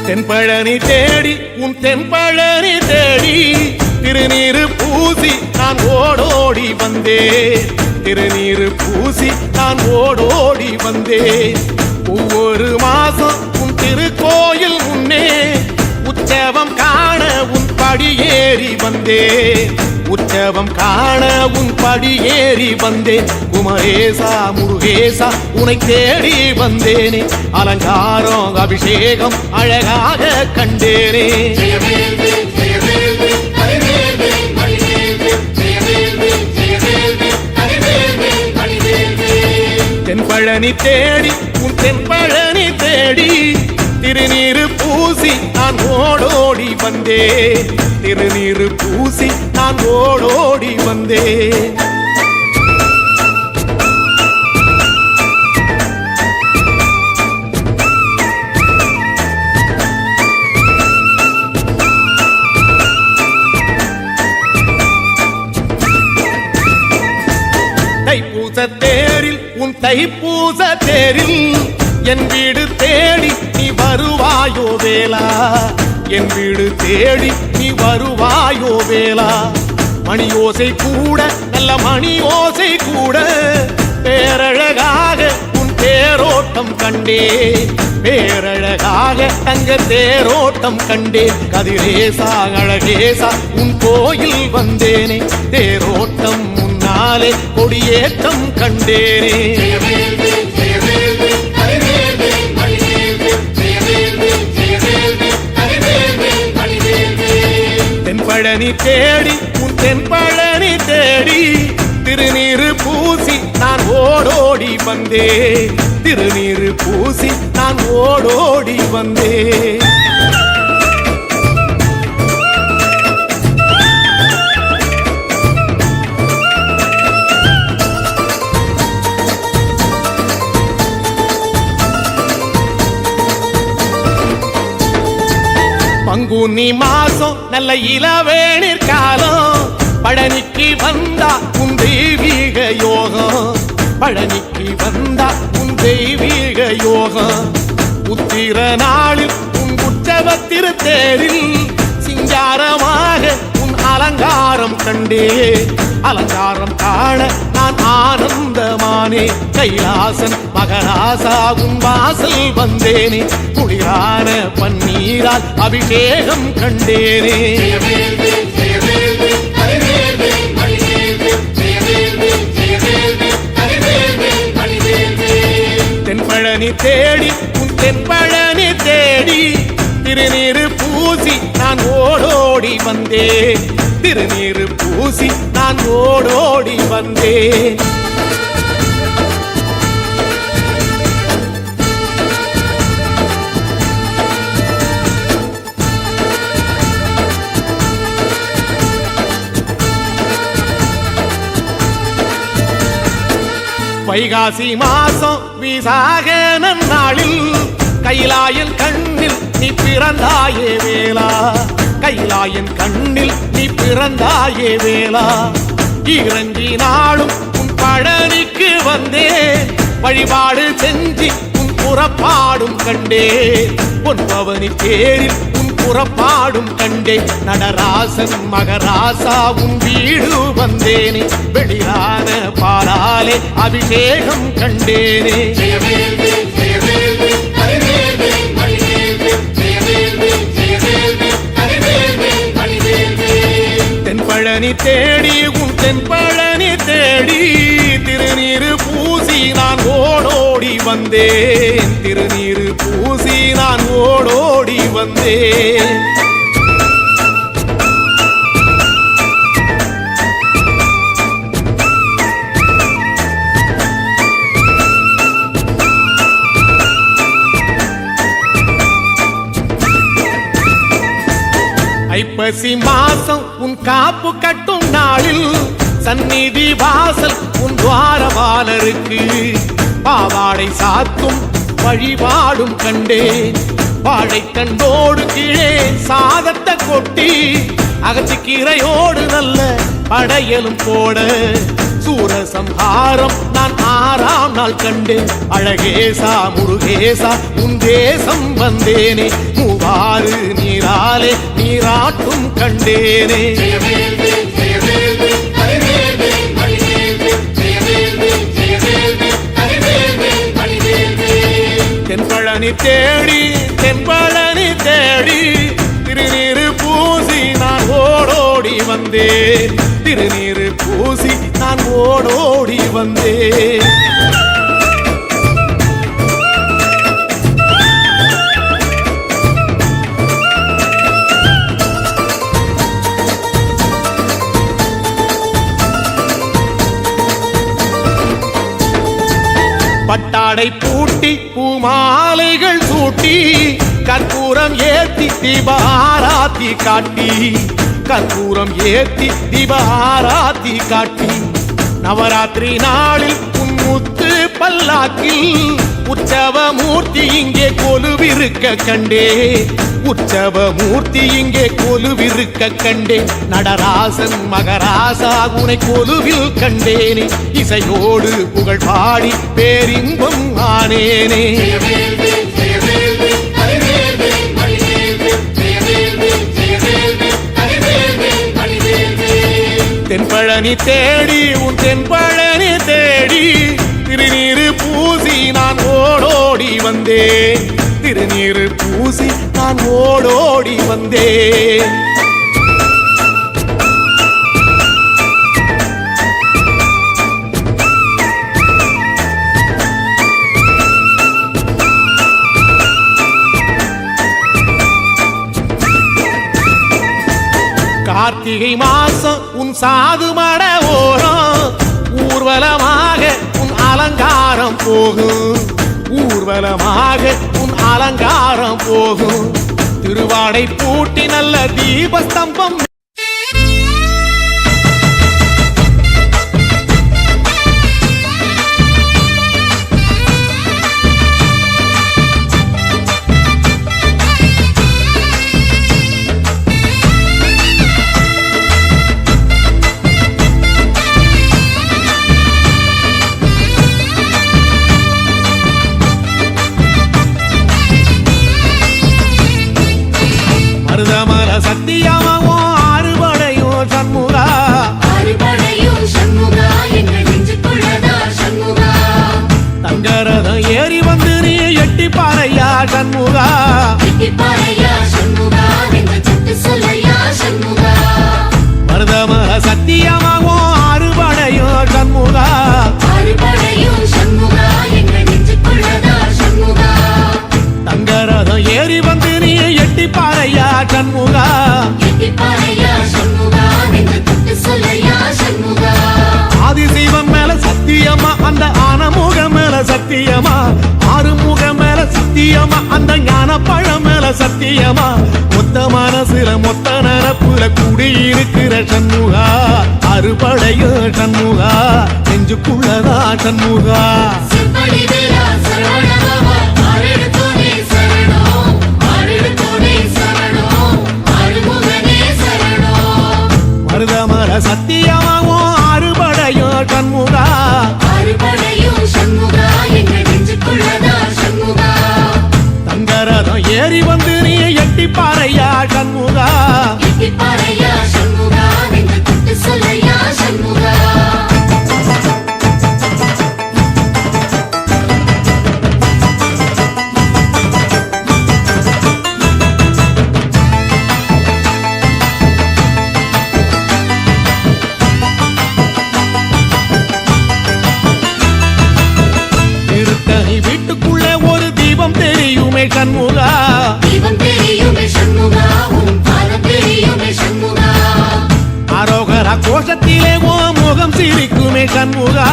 தென்பழனி தேடி உன் தென்பழனி தேடி திருநீரு பூசி நான் ஓடோடி வந்தேன். திருநீரு பூசி நான் ஓடோடி வந்தேன். ஒவ்வொரு மாசம் உன் திருக்கோயில் முன்னே உற்சவம் காண உன் படியேறி வந்தேன். உற்சவம் காண உன் படியேறி வந்தேன். குமரேசா முருகேசா உனை தேடி வந்தேனே. அலங்காரம் அபிஷேகம் அழகாக கண்டேனே. தென்பழனி தேடி உன் தென்பழனி தேடி திருநீரு பூசி நான் ஓடோடி வந்தேன். திருநீரு பூசி நான் ஓடோடி வந்தேன். தைப்பூச தேரில் உன் தைப்பூச தேரில் என் வீடு தேடி நீ வருவாயோ வேளா. என் வீடு தேடி நீ வருவாயோ வேளா. மணி ஓசை கூட நல்ல மணி ஓசை கூட பேரழகாக உன் தேரோட்டம் கண்டே. பேரழகாக தங்க தேரோட்டம் கண்டே. கதிரேசா அழகேசா உன் கோயில் வந்தேனே. தேரோட்டம் முன்னாலே கொடியேற்றம் கண்டேனே. தென்பழனி தேடி உன் தென்பழனி தேடி திருநீரு பூசி நான் ஓடோடி வந்தேன். திருநீரு பூசி நான் ஓடோடி வந்தேன். பங்குனி மாசம் நல்ல இளவேணிற் காலம். பழனிக்கு வந்தா உன் தெய்வீக யோகம். பழனிக்கு வந்தா உன் தெய்வீக யோகம். உத்திர நாளில் உன் உற்சவத்திரு தேரில் சிங்காரமாக உன் அலங்காரம் கண்டே. அலங்காரம் காண நான் ஆனந்தமானே. கைலாசன் மகராசா உன் வாசல் வந்தேனே. குளிரான பன்னீரால் அபிஷேகம் கண்டேனே. தென்பழனி தேடி உன் தென்பழனி தேடி திருநீரு பூசி நான் ஓடோடி வந்தேன். திருநீரு பூசி நான் ஓடோடி வந்தேன். வைகாசி மாசம் விசாக நாளில் கைலாயன் கண்ணில் நீ பிறந்தாயே வேளா. கைலாயன் கண்ணில் நீ பிறந்தாயே வேளா. இறங்கி நாளும் உன் பழனிக்கு வந்தேன். வழிபாடு செஞ்சு உன் புறப்பாடும் கண்டே. பொன்பவனி தேரில் உன் புறப்பாடும் கண்டே. நடராசன் மகராசா உன் வீடு வந்தேனே. வெளியான பாலாலே அபிஷேகம் கண்டேனே. தென்பழனி தேடி உன் தென்பழனி தேடி திருநீரு பூசி நான் ஓடோடி வந்தேன். திருநீரு பூசி நான் ஓடோடி வந்தேன். ஐப்பசி மாசம் உன் காப்பு கட்டும் நாளில் சந்நிதி வாசல் உன் துவாரபாலருக்கு பாவாடை சாத்தும் வழிபாடும் கண்டேன். வாழைத்தண்டோடு கீழே சாதத்தை கொட்டி அகத்திக்கீரையோடு நல்ல படையலும் போட சூரசம்ஹாரம் நான் 6ஆம் நாள் கண்டேன். அழகேசா முருகேசா உன் தேசம் வந்தேனே, மூவாறு நீராலே நீராட்டும் கண்டேனே. தென்பழனி தேடி தென்பழனி தேடி திருநீரு பூசி நான் ஓடோடி வந்தேன். திருநீரு பூசி நான் ஓடோடி வந்தேன். பட்டாடை பூட்டி பூமாலைகள் சூட்டி கற்பூரம் ஏத்தி தீபாராத்தி காட்டி, கற்பூரம் ஏத்தி தீபாராத்தி காட்டி, நவராத்திரி நாளில் முத்து பல்லாக்கில் உற்சவ மூர்த்தி இங்கே கொலுவிருக்க கண்டே. உற்சவ மூர்த்தி இங்கே கொலுவிருக்க கண்டே. நடராசன் மகராசா உனை கொலுவில் கண்டேனே. இசையோடு புகழ் பாடி பேரின்பம் ஆனேனே. தென்பழனி தேடி உன் தென்பழனி தேடி திருநீரு பூசி நான் ஓடோடி வந்தேன். திருநீரு பூசி நான் ஓடோடி வந்தேன். கார்த்திகை மாசம் உன் சாது மட ஓரம் ஊர்வலமாக உன் அலங்காரம் போகும். ஊர்வலமாக உன் அலங்காரம் போகும். திருவாடை பூட்டி நல்ல தீபஸ்தம்பம் சத்தியமாவோ ஆறுபடையும் சண்முகா. ஆறுபடையும் சண்முகா எங்கள் நெஞ்சுக்குள்ளதா சண்முகா. தங்கரதம் ஏறி வந்து நீ எட்டி பாறையா சண்முகா. எட்டி பாறையா சண்முகா எங்கள் சத்து சொல்லையா சண்முகா. மருதமர சத்தியமாவோ ஆறுபடையும் சண்முகா. ஆறுபடையும் சண்முகா எங்கள் நெஞ்சுக்குள்ளதா சண்முகா. தங்கரதம் ஏறி வந்து நீ எட்டி பாறையா சண்முகா. எட்டி பாறையா சண்முகா எங்கள் சத்து சொல்லையா சண்முகா. ஆதிசைவம் மேல சத்தியமா அந்த ஆனமுகம் மேல சத்தியமா. ஆறுமுகம் மேல சத்தியமா அந்த ஞான பழம் மேல சத்தியமா. மொத்த மனசுல மொத்த நரப்புல குடியிருக்கிற சண்முகா. அறுபடையும் சண்முகா நெஞ்சுக்குள்ளதா சண்முகா. சிற்படி வீரா சரவணபவா ஆறெடுத்தோனே சரணம். ஆறெடுத்தோனே சரணம். ஆறுமுகனே சரணம். மருதமர சத்தியமாவோ ஆறுபடையும் சண்முகா. ஆறுபடையும் சண்முகா எங்கள் நெஞ்சுக்குள்ளதா சண்முகா. தங்கரதம் ஏறி வந்து நீ எட்டி பாறையா சண்முகா. எட்டி பாறையா சண்முகா எங்கள் சத்து சொல்லையா சண்முகா. வீட்டுக்குள்ளே ஒரு தீபம் தெரியுமே சண்முகா. தீபம் தெரியுமே சண்முகா உன் பாதம் தெரியுமே சண்முகா. அரோகரா கோஷத்திலே ஓ முகம் சிரிக்குமே சண்முகா.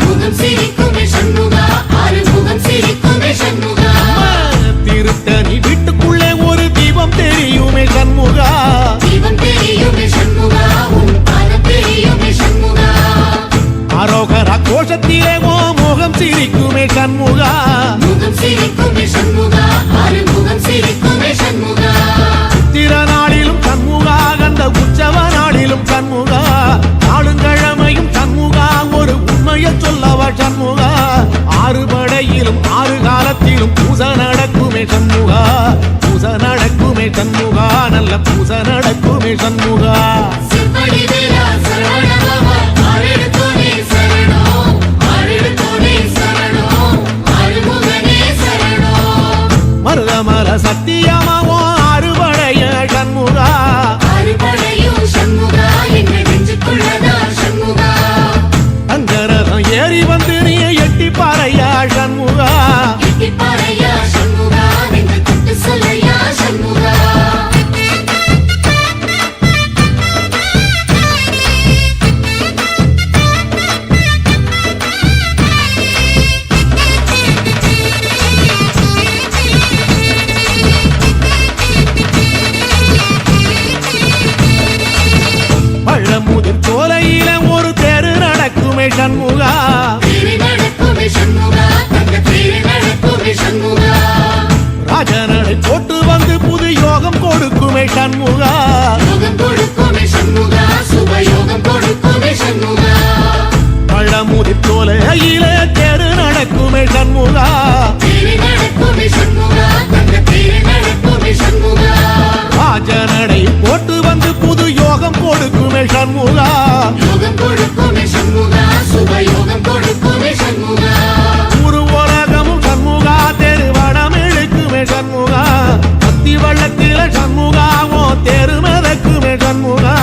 முகம் சிரிக்குமே சண்முகா. ஆறுமுகம் சிரிக்குமே சண்முகா. திருத்தணி வீட்டுக்குள்ளே ஒரு தீபம் தெரியுமே சண்முகா. தீபம் தெரியுமே சண்முகா உன் பாதம் தெரியுமே சண்முகா. அரோகரா கோஷத்திலே ஓ முகம் சிரிக்குமே சண்முகா. முகம் சிரிக்குமே சண்முகா. ஆறுமுகம் சிரிக்குமே சண்முகா. திருநாளிலும் சண்முகா கந்த உற்சவ நாளிலும் சண்முகா. நாளுங்கிழமையும் சண்முகா ஒரு சண்முகா யோகம் கொடுக்குமே சண்முகா சுபயோகம் கொடுக்குமே சண்முகா ஒரு உலகமும் சண்முகா தெருவடம் இழுக்குமே சண்முகா பத்தி வள்ளத்தில சண்முகாவோ தெருமதக்குமே சண்முகா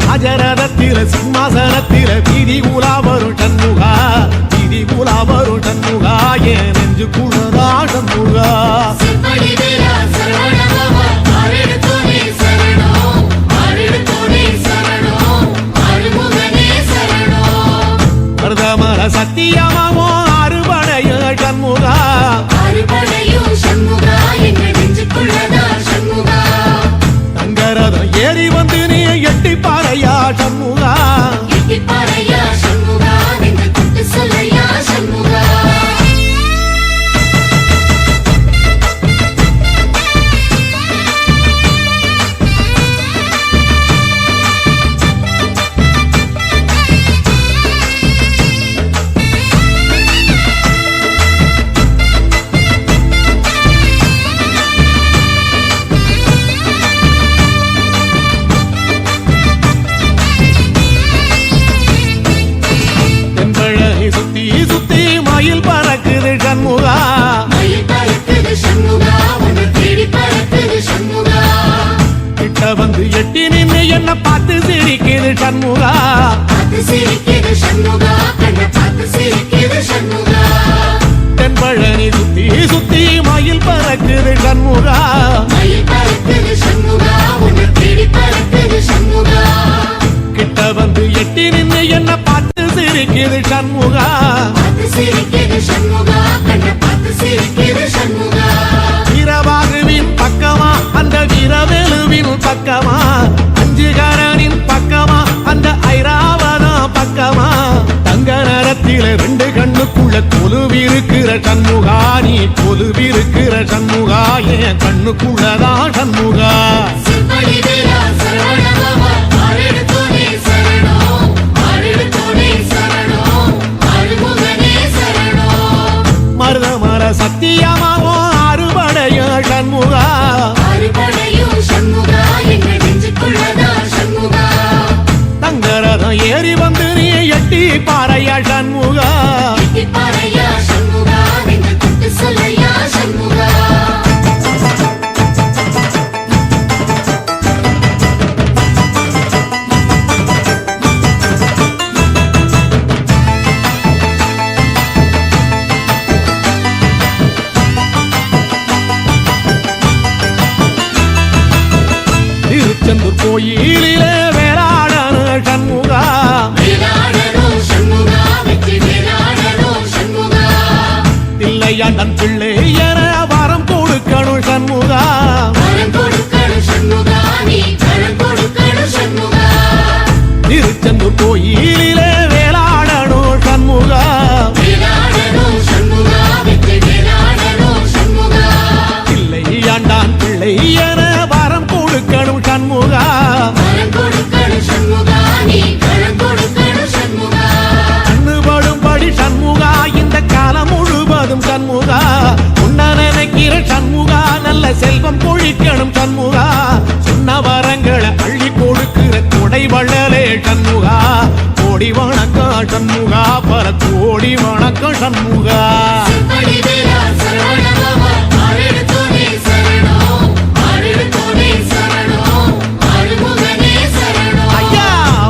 ராஜரதத்தில சிம்மாசனத்தில வீதி உலா வரும் சண்முகா வீதி உலா வரும் சண்முகா என் நெஞ்சுக்குள்ளதா சண்முகா சிப்படி வேலா சரவணபவா ஆரெடுத்தோனே சரணம் ஆரெடுத்தோனே சரணம் ஆறுமுகனே சரணம் மருதமர சத்தியமாவோ அறுபடைய சண்முகா அறுபடையும் சண்முகா எங்க நெஞ்சுக்குள்ளதா சண்முகா தங்கரதம் ஏறி வந்து நீ எட்டி பாறையா சண்முகா எட்டிப்பாறையா சண்முகா நின்று தொட்டு சொல்லையா சண்முகா தென்பழகி சுத்தி சுத்தி மயில் பறக்குது சண்முகா மயில் பறக்குது சண்முகா உன்னை தேடி பறக்குது சண்முகா கிட்ட வந்து எட்டி நின்று என்ன பார்த்து சிரிக்குது சண்முகா பார்த்து சிரிக்குது சண்முகா கண்ணை பார்த்து சிரிக்குது சண்முகா தென்பழனி சுத்தி சுத்தி மயில் பறக்குது சண்முகா மயில் பறக்குது சண்முகா உன்னை தேடி பறக்குது சண்முகா கிட்ட வந்து எட்டி நின்று என்ன பார்த்து சிரிக்குது சண்முகா பார்த்து சிரிக்குது சண்முகா கண்ணை பார்த்து சிரிக்குது சண்முகா வீரபாகுவின் பக்கமா அந்த வீரவேலுவின் பக்கமா அஞ்சுகரனின் பக்கமா அந்த ஐராவதம் பக்கமா தங்க நரத்தில ரெண்டு கண்ணுக்குள்ள கொலுவிருக்கிற சண்முகா நீ கொலுவிருக்கிற சண்முகா என் கண்ணுக்குள்ளதான் சண்முகா சிப்படி வேலா சரவணபவா ஆரெடுத்தோனே சரணம் ஆரெடுத்தோனே சரணம் ஆறுமுகனே சரணம் மருதமர சத்தியமாவோ அறுபடைய சண்முகா அறுபடையும் சண்முகா எங்க நெஞ்சுக்குள்ளதா சண்முகா தங்கரதம் ஏறி வந்து நீ எட்டி பாறையா சண்முகா எட்டிப்பாறையா சண்முகா நின்று தொட்டு சொல்லையா சண்முகா திருச்செந்தூர் கோயிலிலே வேளாடன சண்முகா வேலாடனும் சண்முகா வெற்றி வேலாடனும் சண்முகா தில்லையாண்டன் பிள்ளை என வரம் கொடுக்கணும் சண்முகா வரம் கொடுக்கணும் சண்முகா நீ வரம் கொடுக்கணும் சண்முகா திருச்செந்தூர் கோயிலிலே வேளாடணும் சண்முகா வேலாடனும் சண்முகா வெற்றி வேலாடனும் சண்முகா தில்லையாண்டான் பிள்ளை என வரம் கொடுக்கணும் சண்முகா வரம் கொடுக்கணும் சண்முகா நீ வரம் கொடுக்கணும் சண்முகா கண்ணுபடும்படி சண்முகா இந்த காலம் முழுவதும் சண்முகா உன்ன நினைக்கிற சண்முகா நல்ல செல்வம் பொழிக்கணும் சண்முகா சொன்ன வரங்களை அள்ளி கொடுக்கிற கொடை வள்ளலே சண்முகா கோடி வணக்கம் சண்முகா பல கோடி வணக்கம் சண்முகா சிப்படி வேலா சரவணபவா ஆரெடுத்தோனே சரணம் ஆரெடுத்தோனே சரணம் ஆறுமுகனே சரணம் ஐயா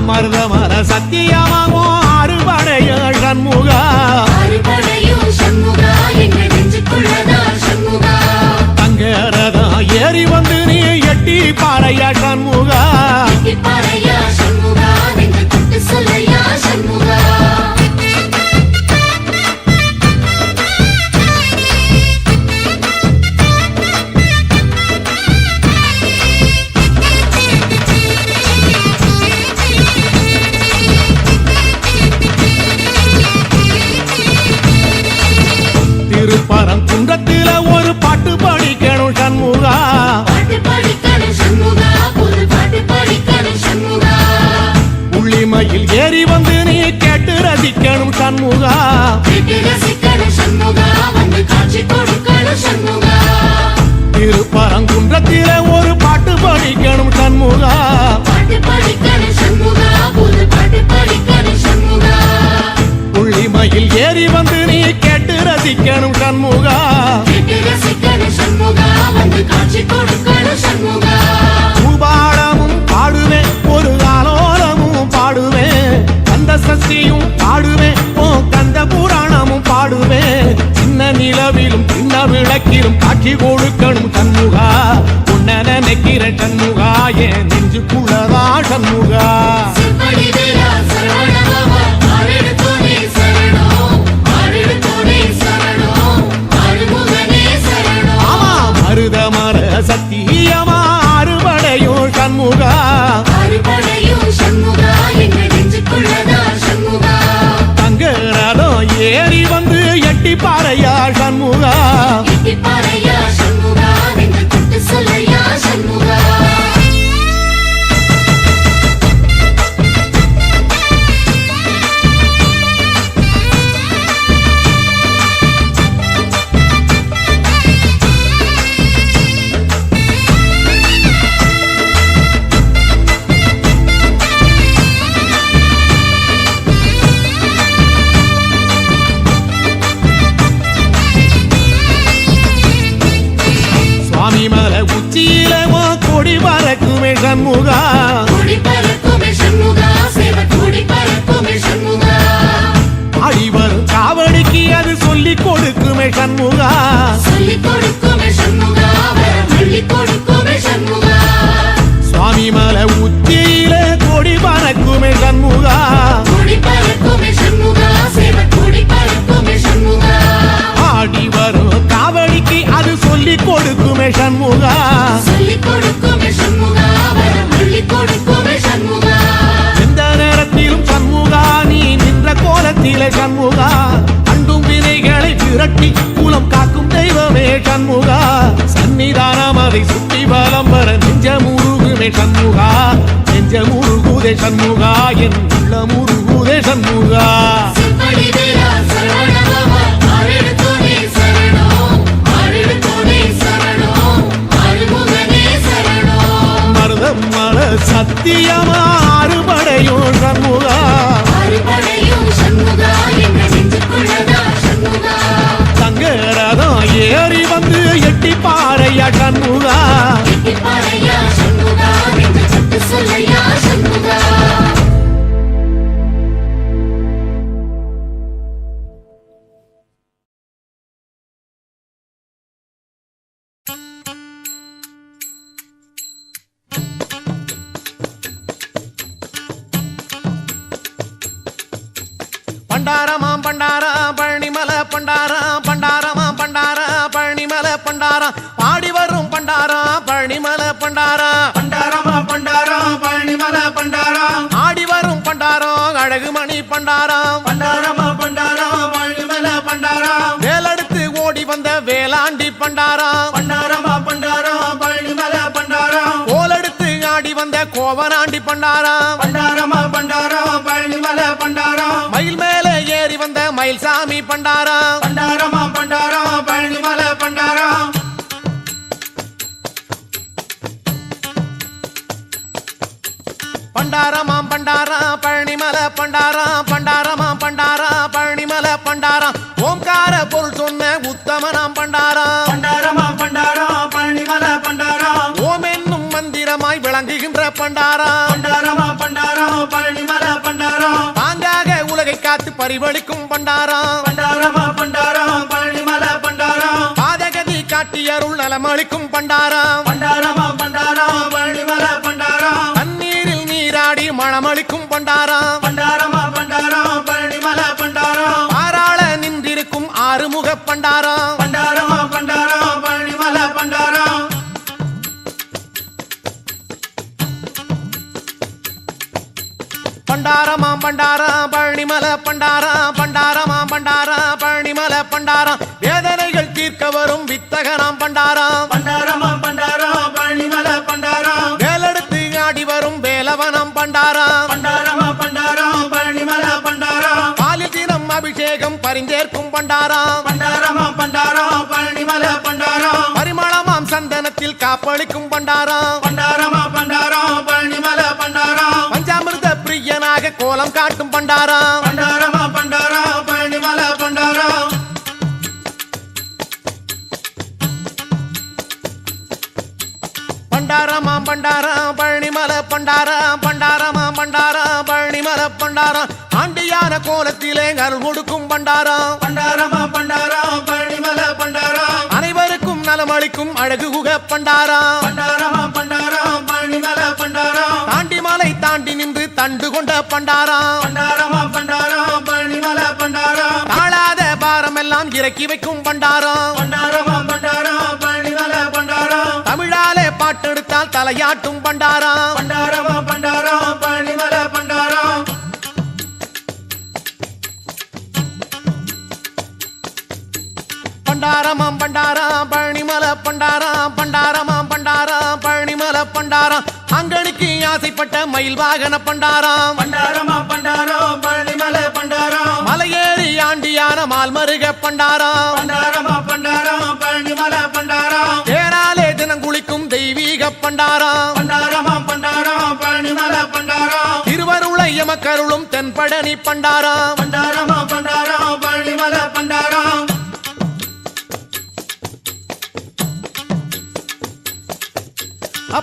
மருதமர சத்தியமாவோ அறுபடைய சண்முகா அறுபடையும் சண்முகா எங்க நெஞ்சுக்குள்ளதா சண்முகா தங்கரதம் ஏறி வந்து நீ எட்டி பாறையா சண்முகா எட்டிப்பாறையா சண்முகா நின்று தொட்டு சொல்லையா சண்முகா திருப்பரங்குன்றத்தில ஒரு பாட்டு படிக்கணும் சண்முகா பாட்டு படிக்கணும் சண்முகா புது பாட்டு படிக்கணும் சண்முகா உள்ளிமையில் ஏறி வந்து நீ கேட்டு ரசிக்கணும் சண்முகா கேட்டு ரசிக்கணும் சண்முகா வந்து காட்சி கொடுக்கணும் சண்முகா திருப்பரங்குன்றத்தில ஒரு பாட்டு படிக்கணும் சண்முகா பாட்டு பாட்டு படிக்கணும் சண்முகா புது பாட்டு படிக்கணும் சண்முகா புள்ளிமயில் ஏறி வந்து நீ கேட்டு ரசிக்கணும் சண்முகா கேட்டு ரசிக்கணும் சண்முகா வந்து காட்சி கொடுக்கணும் சண்முகா பூபாலமும் பாடுவேன் ஒரு ஆலோலமும் பாடுவேன் கந்த சஷ்டியும் பாடுவேன் ஓ கந்த புராணமும் பாடுவேன் சின்ன நிலவிலும் சின்ன விளக்கிலும் காட்சி கொடுக்கணும் சண்முகா உன்ன நினைக்கிற சண்முகா என் நெஞ்சுக்குள்ளதா சண்முகா செம்படி வேலா சரவணபவா ஆரெடுத்தோனே சரணம் ஆரெடுத்தோனே சரணம் ஆறுமுகனே சரணம் ஆமா மருத மர சத்தியமா அறுபடையும் சண்முகா அறுபடையும் சண்முகா எங்க நெஞ்சுக்குள்ளதா சண்முகா தங்க ரதம் ஏறி வந்து எட்டி பாறையா சண்முகா எட்டிப்பாறையா சண்முகா நெஞ்சு தொட்டு சொல்லையா சண்முகா சுவாமி மலை உச்சியில கொடி பறக்குமே சண்முகா கொடி பறக்குமே சண்முகா சேவ கொடி பறக்குமே சண்முகா ஆடி வரும் காவடிக்கு அது சொல்லி கொடுக்குமே சண்முகா சொல்லிக் கொடுக்குமே சண்முகா வரம் அள்ளிக் கொடுக்குமே சண்முகா சுவாமி மலை உச்சியில கொடி பறக்குமே சண்முகா கொடி பறக்குமே சண்முகா சேவ கொடி பறக்குமே சண்முகா ஆடி வரும் காவடிக்கு அது சொல்லி கொடுக்குமே சண்முகா சொல்லிக் கொடுக்குமே சண்முகா வரம் அள்ளிக் கொடுக்குமே சண்முகா எந்த நேரத்திலும் சண்முகா நீ நின்ற கோலத்திலே சண்முகா அண்டும் வினைகளை விரட்டி குலம் காக்கும் தெய்வமே சண்முகா சன்னிதானம் அதை சுற்றி பலம் வர நெஞ்ச முருகுமே சண்முகா நெஞ்ச முருகுதே சண்முகா என் உள்ள முருகுதே சண்முகா செம்படி வேலா சரவணபவா ஆரெடுத்தோனே சரணம் ஆரெடுத்தோனே சரணம் ஆறுமுகனே சரணம் மருதம் மல சத்தியமா அறுபடையும் சண்முகா அறுபடையும் சண்முகா எங்க நெஞ்சுக்குள்ளதா சண்முகா தங்க ரதம் ஏறி வந்து எட்டி பாறையா சண்முகா எட்டிப்பாறையா சண்முகா நெஞ்சு தொட்டு சொல்லையா சண்முகா பண்டாரமாம் பண்டாரா பழனிமலை பண்டாரா பண்டாரமாம் பண்டாரா பழனிமலை பண்டாரா பாடி வரும் பண்டாரா பழனிமலை பண்டாரா பண்டாரமா பண்டாரா பழனிமலை பண்டாரா ஆடி வரும் பண்டாரா அழகுமணி பண்டாரா பண்டாரமா பண்டாரா பழனிமலை பண்டாரா வேலெடுத்து ஓடி வந்த வேளாண்டி பண்டாரா பண்டாரமா பண்டாரா பழனிமலை பண்டாரா கோலெடுத்து ஆடி வந்த கோவனாண்டி பண்டாரா பண்டாரமா பண்டாரா பழனிமலை பண்டாரா மயில் மேலே ஏறி வந்த மயில்சாமி பண்டாரா பண்டாரமா பண்டாரா பழனிமலை பண்டாரா பண்டாரமாம் பண்டாரா பழனிமலை பண்டாரா பண்டாரமாம் பண்டாரா பழனிமலை பண்டாரா ஓம்கார பொருள் சொன்ன உத்தமனாம் பண்டாரா பண்டாரமா பண்டாரா பழனிமலை பண்டாரா ஓம் என்னும் மந்திரமாய் விளங்குகின்ற பண்டாரா பண்டாரமா பண்டாரா பழனிமலை பண்டாரா பாங்காக உலகை காத்து பரிவளிக்கும் பண்டாரா பண்டாரமா பண்டாரா பழனிமலை பண்டாரா பாதகதி காட்டியருள் நலமளிக்கும் பண்டாரா பண்டாரமா பண்டாரா பழனிமலை பண்டாரா தண்ணீரில் நீராடி மணமளிக்கும் பண்டாரா பண்டாரமா பண்டாரா பழனிமலை பண்டாரா பாராள நின்றிருக்கும் ஆறுமுக பண்டாரா பண்டாரமா பண்டாரா பழனிமலை பண்டாரா பண்டாரமாம் பண்டாரா பழனிமலை பண்டாரா பண்டாரமாம் பண்டாரா பழனிமலை பண்டாரா வேதனைகள் தீர்க்க வரும் வித்தகனாம் பண்டாரா பண்டாரமா பண்டாரா பழனிமலை பண்டாரா வேலெடுத்து ஆடி வரும் வேலவனம் பண்டாரா பண்டாரமா பண்டாரா பழனிமலை பண்டாரா பாலில் தினம் அபிஷேகம் பரிந்தேற்கும் பண்டாரா பண்டாரமா பண்டாரா பழனிமலை பண்டாரா பரிமளமாம் சந்தனத்தில் காப்பளிக்கும் பண்டாரா பண்டாரமா பண்டாரா பழனிமலை பண்டாரா அழக கோலம் காட்டும் பண்டாரம் பண்டாரமா பண்டாரம் பழனிமலை பண்டாரம் பண்டாரமாம் பண்டாரம் பழனிமலை பண்டாரம் பண்டாரமாம் பண்டாரம் பழனிமலை பண்டாரம் ஆண்டியான கோலத்திலே அருள் கொடுக்கும் பண்டாரம் பண்டாரமா பண்டாரம் பழனிமலை பண்டாரம் அனைவருக்கும் நலமளிக்கும் அழகு குக பண்டாரம் பண்டாரமா பண்டாரம் பழனிமலை பண்டாரம் தாண்டி மலை தாண்டி நின்று தண்டு கொண்ட பண்டாரம் பண்டாரமா பண்டாரம் பழனிமலை பண்டாரம் தாழாத பாரம் எல்லாம் இறக்கி வைக்கும் பண்டாரம் பண்டாரமா பண்டாரம் பழனிமலை பண்டாரம் தமிழாலே பாட்டெடுத்தால் தலையாட்டும் பண்டாரம் பண்டாரமா பண்டாரம் பழனிமலை பண்டாரம் பண்டாரமாம் பண்டாரம் பழனிமலை பண்டாரம் பண்டாரமாம் பண்டாரம் பழனிமலை பண்டாரம் அங்கனுக்கு ஆசைப்பட்ட மயில் வாகன பண்டாரம் பண்டாரமா பண்டாரம் பழனிமலை பண்டாரம் மலையேறி ஆண்டியான மால்மருக பண்டாரம் பண்டாரமா பண்டாரம் பழனிமலை பண்டாரம் தேராலே தினம் குளிக்கும் தெய்வீக பண்டாரம் பண்டாரமா பண்டாரம் பழனிமலை பண்டாரம் திருவருளை எமக்கருளும் தென்பழனி பண்டாரம் பண்டாரமா பண்டாரம் பழனிமலை பண்டாரம்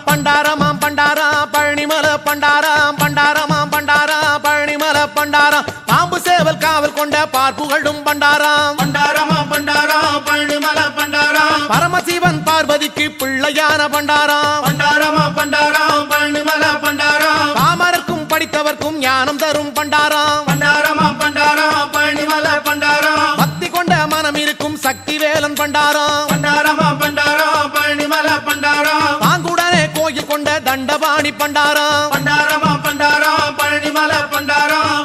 பண்டாரமாம் பண்டாரம் பழனிமலை பண்டாரம் பண்டாரமாம் பண்டாரம் பழனிமலை பண்டாரம் பாம்பு சேவல் காவல் கொண்ட பார்ப்புகழும் பண்டாரம் பண்டாரமா பண்டாரம் பழனிமலை பண்டாரம் பரமசிவன் பார்வதிக்கு பிள்ளையான பண்டாரம் பண்டாரமா பண்டாரம் பழனிமலை பண்டாரம் பாமரர்க்கும் படித்தவர்க்கும் ஞானம் தரும் பண்டாரம் பண்டாரமா பண்டாரம் பழனிமலை பண்டாரம் பக்தி கொண்ட மனம் இருக்கும் சக்தி வேலன் பண்டாரம் பண்டாரமா பண்டாரம் பழனிமலை பண்டாரம் பாங்குடனே கோயில் கொண்ட தண்டபாணி பண்டாரம் பண்டாரமா பண்டாரம் பழனிமலை பண்டாரம்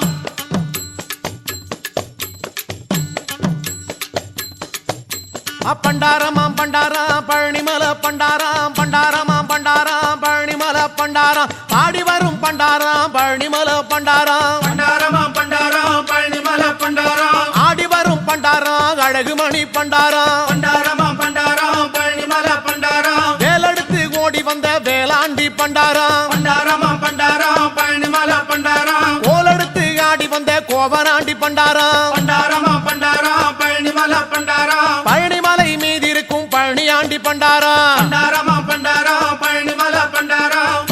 பண்டாரமாம் பண்டாரம் பழனிமலை பண்டாரம் பண்டாரமாம் பண்டாரம் பழனிமலை பண்டாரம் ஆடி வரும் பண்டாரம் பழனிமலை பண்டாரம் பண்டாரமா பண்டாரம் பழனிமலை பண்டாரம் ஆடி வரும் பண்டாரம் அழகுமணி பண்டாரம் பண்டாரமா பண்டாரம் பழனிமலை பண்டாரம் வேலெடுத்து ஓடி வந்த வேளாண்டி பண்டாரம் பண்டாரமா பண்டாரம் பழனிமலை பண்டாரம் கோலெடுத்து ஆடி வந்த கோவனாண்டி பண்டாரம் பண்டாரமா பண்டாரம் பழனிமலை பண்டாரம் பழனிமலை மீது இருக்கும் பழனியாண்டி பண்டாரம் பண்டாரமா பண்டாரம் பழனிமலை பண்டாரம்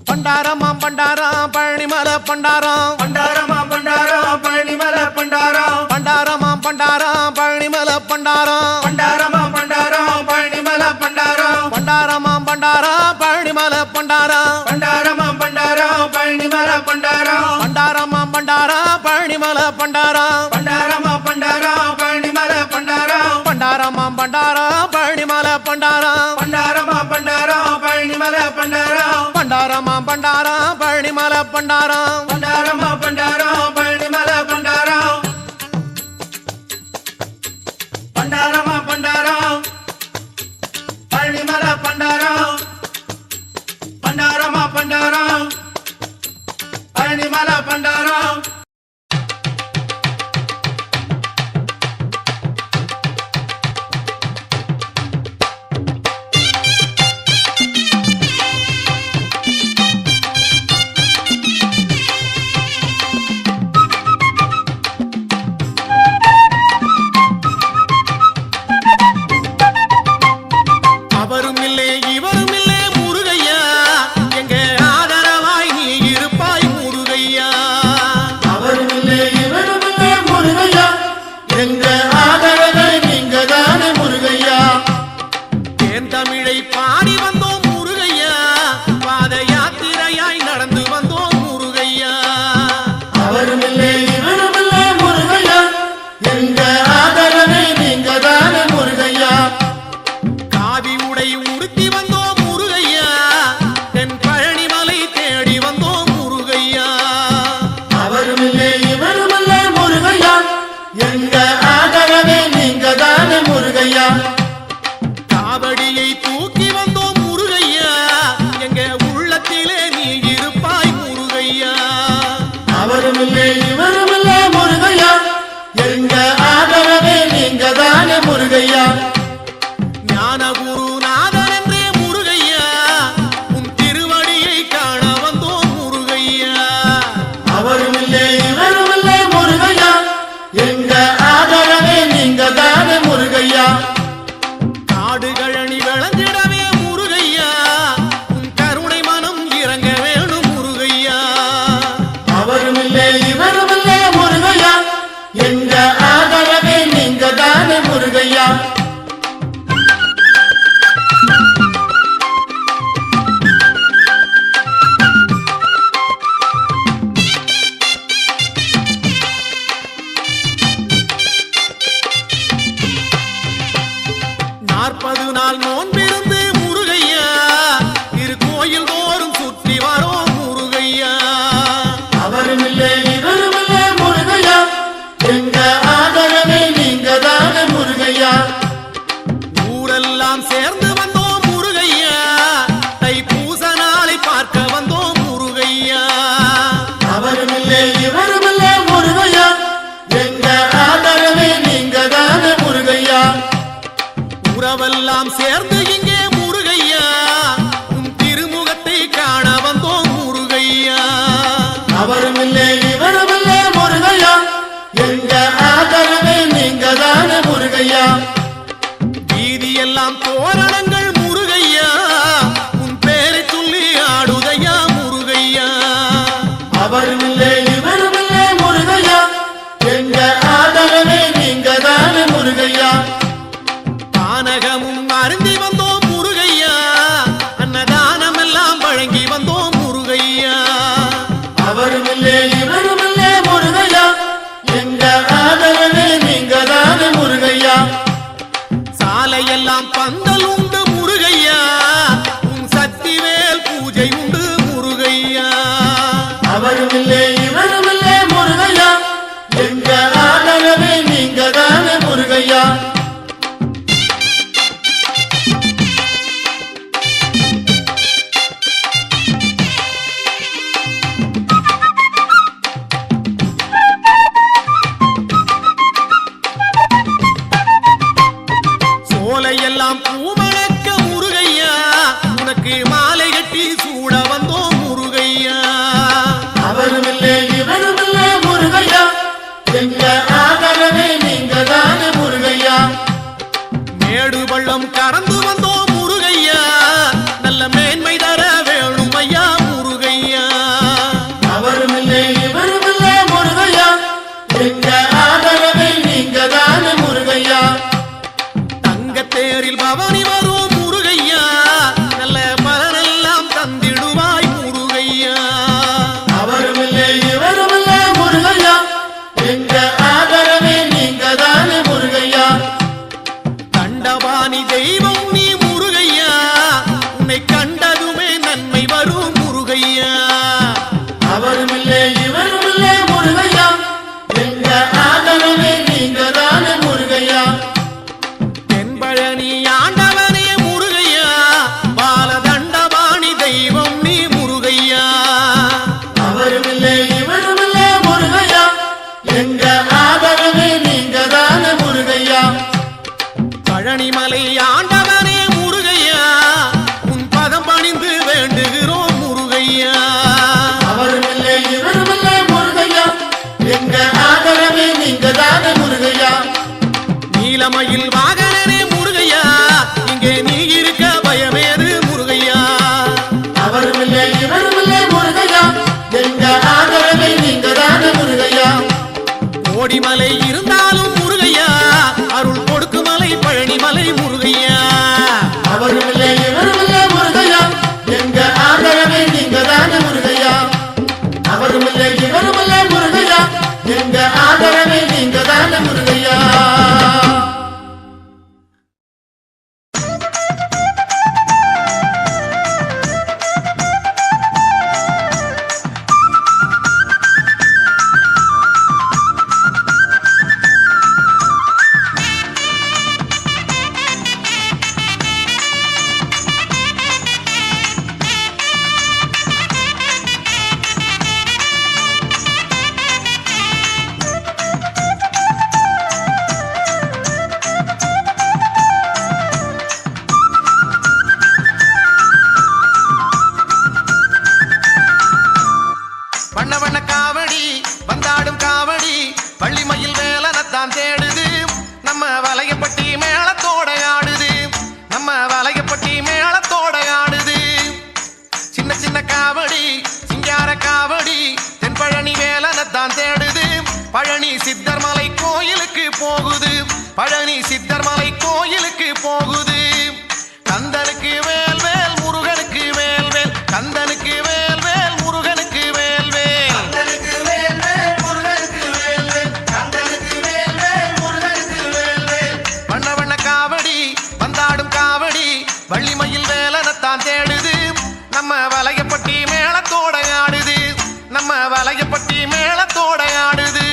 பண்டாரமாம் பண்டாரம் பழனிமலை பண்டாரம் பண்டாரமா பண்டாரம் பழனிமலை பண்டாரம் பண்டாரமாம் பண்டாரம் பழனிமலை பண்டாரம் பண்டாரமா பண்டாரம் பழனிமலை பண்டாரம் பண்டாரமாம் பண்டாரம் பழனிமலை பண்டாரம் பண்டாரமா பண்டாரம் பழனிமலை பண்டாரம் பண்டாரமாம் பண்டாரம் பழனிமலை பண்டாரம் பண்டாரமா பண்டாரம் பழனிமலை பண்டாரம் பண்டாரமாம் பண்டாரம் பழனிமலை பண்டாரம் பண்டாரமா பண்டாரம் பழனிமலை பண்டாரம் பண்டாரமாம் பண்டாரம் பழனிமலை பண்டாரம் பண்டாரமா பண்டாரம் பழனிமலை பண்டாரம் பண்டாரமா பண்டாரம் பழனிமலை பண்டாரம் பண்டாரமா பண்டாரம் பழனிமலை பண்டாரம் கண்டதுமே நன்மை வரும் முருகையா. அவருமில்லை இவருமில்லை முருகையா, எங்க ஆதரவே நீங்க தானே முருகையா. தென்பழனி ஆண்டவனே முருகையா, பாலதண்டபாணி தெய்வம் நீ முருகையா. அவருமில்லை இவருமில்லை முருகையா, எங்க ஆதரவே நீங்க தானே முருகையா. பழனிமலை ஆண்டவனே முருகையா, உன் பதம் பணிந்து வேண்டுகிறோம் முருகையா. அவருமில்லை இவருமில்லை முருகையா, எங்க ஆதரவே நீங்க தானே முருகையா. நீலமயில் வாகனனே முருகையா, இங்கே நீ இருக்க பயமேது முருகையா. அவருமில்லை இவருமில்லை முருகையா, எங்க ஆதரவே நீங்க தானே முருகையா. கோடிமலை இருந்தாலும் முருகையா, அருள் கொடுக்குமலை பழனிமலை முருகையா. அவருமில்லை இவருமில்லை முருகையா, எங்க ஆதரவே நீங்க தானே முருகையா. அவருமில்லை இவருமில்லை முருகையா, எங்க ஆதரவே நீங்க தானே முருகையா. வண்ண வண்ண காவடி வந்தாடும் காவடி பள்ளிமயில் வேலனத்தான் தேடுது. நம்ம வலையப்பட்டி மேளத்தோட ஆடுது, நம்ம வலையப்பட்டி மேளத்தோட ஆடுது. சின்ன சின்ன காவடி சிங்கார காவடி தென்பழனி வேலனத்தான் தேடுது. பழனி சித்தர்மலை கோயிலுக்கு போகுது, பழனி சித்தர்மலை கோயிலுக்கு போகுது. கந்தனுக்கு வேல் வேல் முருகனுக்கு வேல் வேல், கந்தனுக்கு வேல் வேல் முருகனுக்கு வேல் வேல். கந்தனுக்கு வேல் வேல் முருகனுக்கு வேல் வேல், கந்தனுக்கு வேல் வேல் முருகனுக்கு வேல் வேல். வண்ண வண்ண காவடி வந்தாடும் காவடி வள்ளிமயில் வேலனத்தான் தேடுது. நம்ம வலையப்பட்டி மேளத்தோட ஆடுது, நம்ம வலையப்பட்டி மேளத்தோட ஆடுது.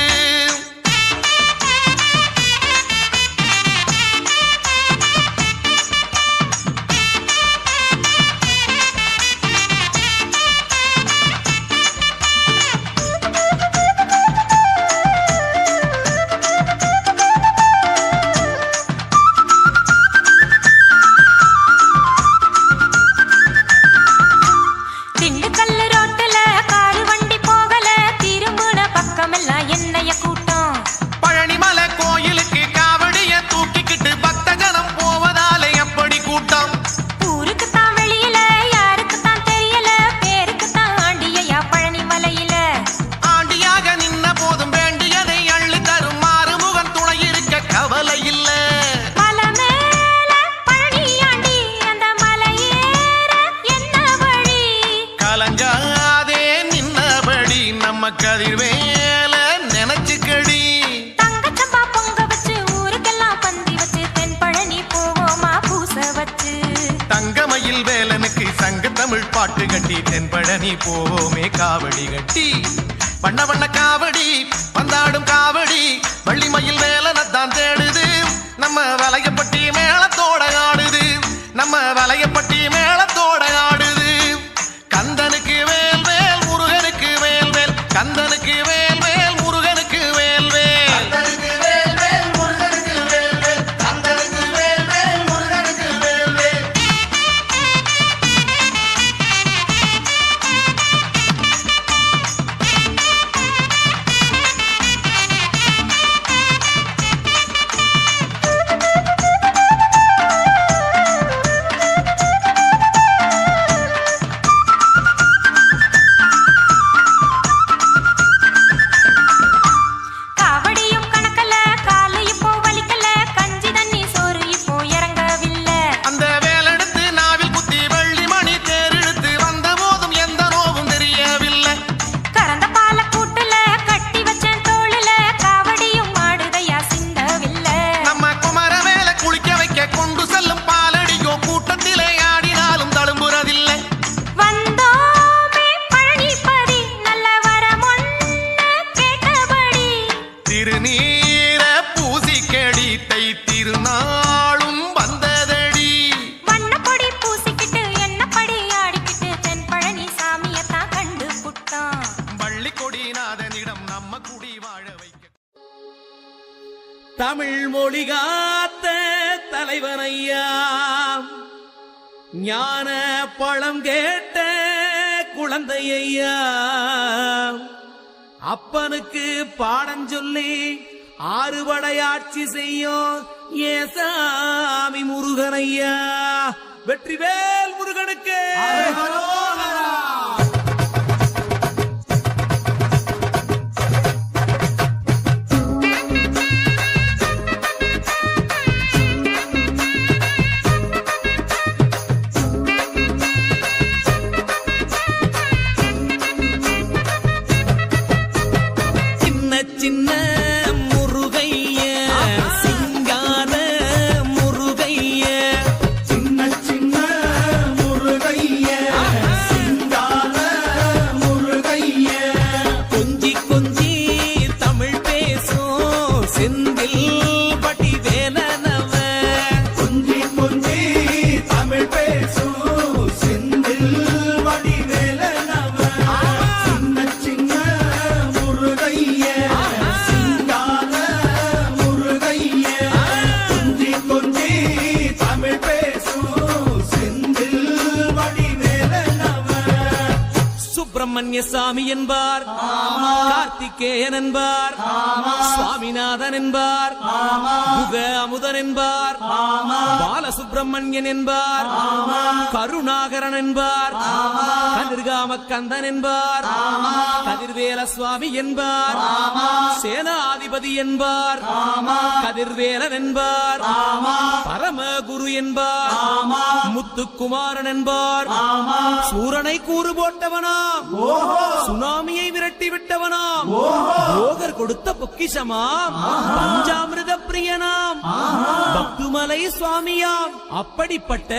திண்டுக்கல்லு ரோட்டுல காரு வண்டி போகல, திரும்புன பக்கமெல்லாம் என்னைய கூட்டம். பழனிமலை கோயிலுக்கு காவடிய தூக்கிக்கிட்டு பக்த ஜனம் போவதாலே எப்படி கூட்டம். ஊருக்கு தான் வெளியில யாருக்கு தான் தெரியல, பேருக்கு தான் ஆண்டியா பழனி மலையில. ஆண்டியாக நின்ன போதும் வேண்டியதை அள்ளி தரும் மாறுமுகன் துணை இருக்க கவலை இல்ல. மலை மேல பழனி ஆண்டி, அந்த மலையேற என்ன வழி? கலங்காதே நின்னபடி நம்ம கதிர்வேல நினைச்சுக்கடி. தங்கச்சம்பா பொங்க வச்சு ஊருக்கெல்லாம் பந்தி வச்சு தென்பழனி போவோமா பூச வச்சு. தங்கமயில் வேலனுக்கு சங்க தமிழ் பாட்டு கட்டி தென்பழனி போவோமே காவடி கட்டி. வண்ண வண்ண காவடி வந்தாடும் காவடி வள்ளிமயில் வேலனத்தான் தேடுது. நம்ம வலையப்பட்டி மேளத்தோட ஆடுது, நம்ம வலையப்பட்டி மேளத்தோட ஆடுது. கந்தனுக்கு வேல் வேல் முருகனுக்கு வேல் வேல், கந்தனுக்கு வேல் வேல் முருகனுக்கு வேல் வேல். கந்தனுக்கு வேல் வேல் முருகனுக்கு வேல் வேல், கந்தனுக்கு வேல் வேல் முருகனுக்கு வேல் வேல். தமிழ் மொழி காத்த தலைவனையா ஞான பழம் கேட்ட குழந்தையா அப்பனுக்கு பாடம் சொல்லி ஆறுபடையாட்சி செய்யும் ஏசாமி முருகனையா வெற்றிவேல் முருகனுக்கு சின்ன முருகைய சிங்கார முருகைய சின்ன சின்ன முருகைய சிங்கார முருகைய கொஞ்சி கொஞ்சி தமிழ் பேசும் செந்தில் பட்டி வேலனவ கொஞ்சி கொஞ்சி தமிழ் பேசும் செந்தில் வடிவேலனவ சின்ன சின்ன முருகைய சிங்கார முருகைய கொஞ்சி கொஞ்சி தமிழ் பேசும் செந்தில் வடிவேலனவ சுப்பிரமணிய சாமி என்பார் கார்த்திகேயன் என்பார் சுவாமிநாதன் என்பார் முக அமுதன் என்பார் பாலசுப்பிரமணியன் என்பார் கருணாகரன் என்பார் கதிர்காம கந்தன் என்பார் கதிர்வேல சுவாமி என்பார் சேனாதிபதி என்பார் கதிர்வேலன் என்பார் பரமகுரு என்பார் முத்துக்குமாரன் என்பார் சூரனை கூறு போட்டவனாம் சுனாமியை விரட்டி விட்டவனாம் போகர் கொடுத்த பொக்கிஷமாம் பஞ்சாமிர்த பிரியனாம் பக்துமலை சுவாமியாம் அப்படிப்பட்ட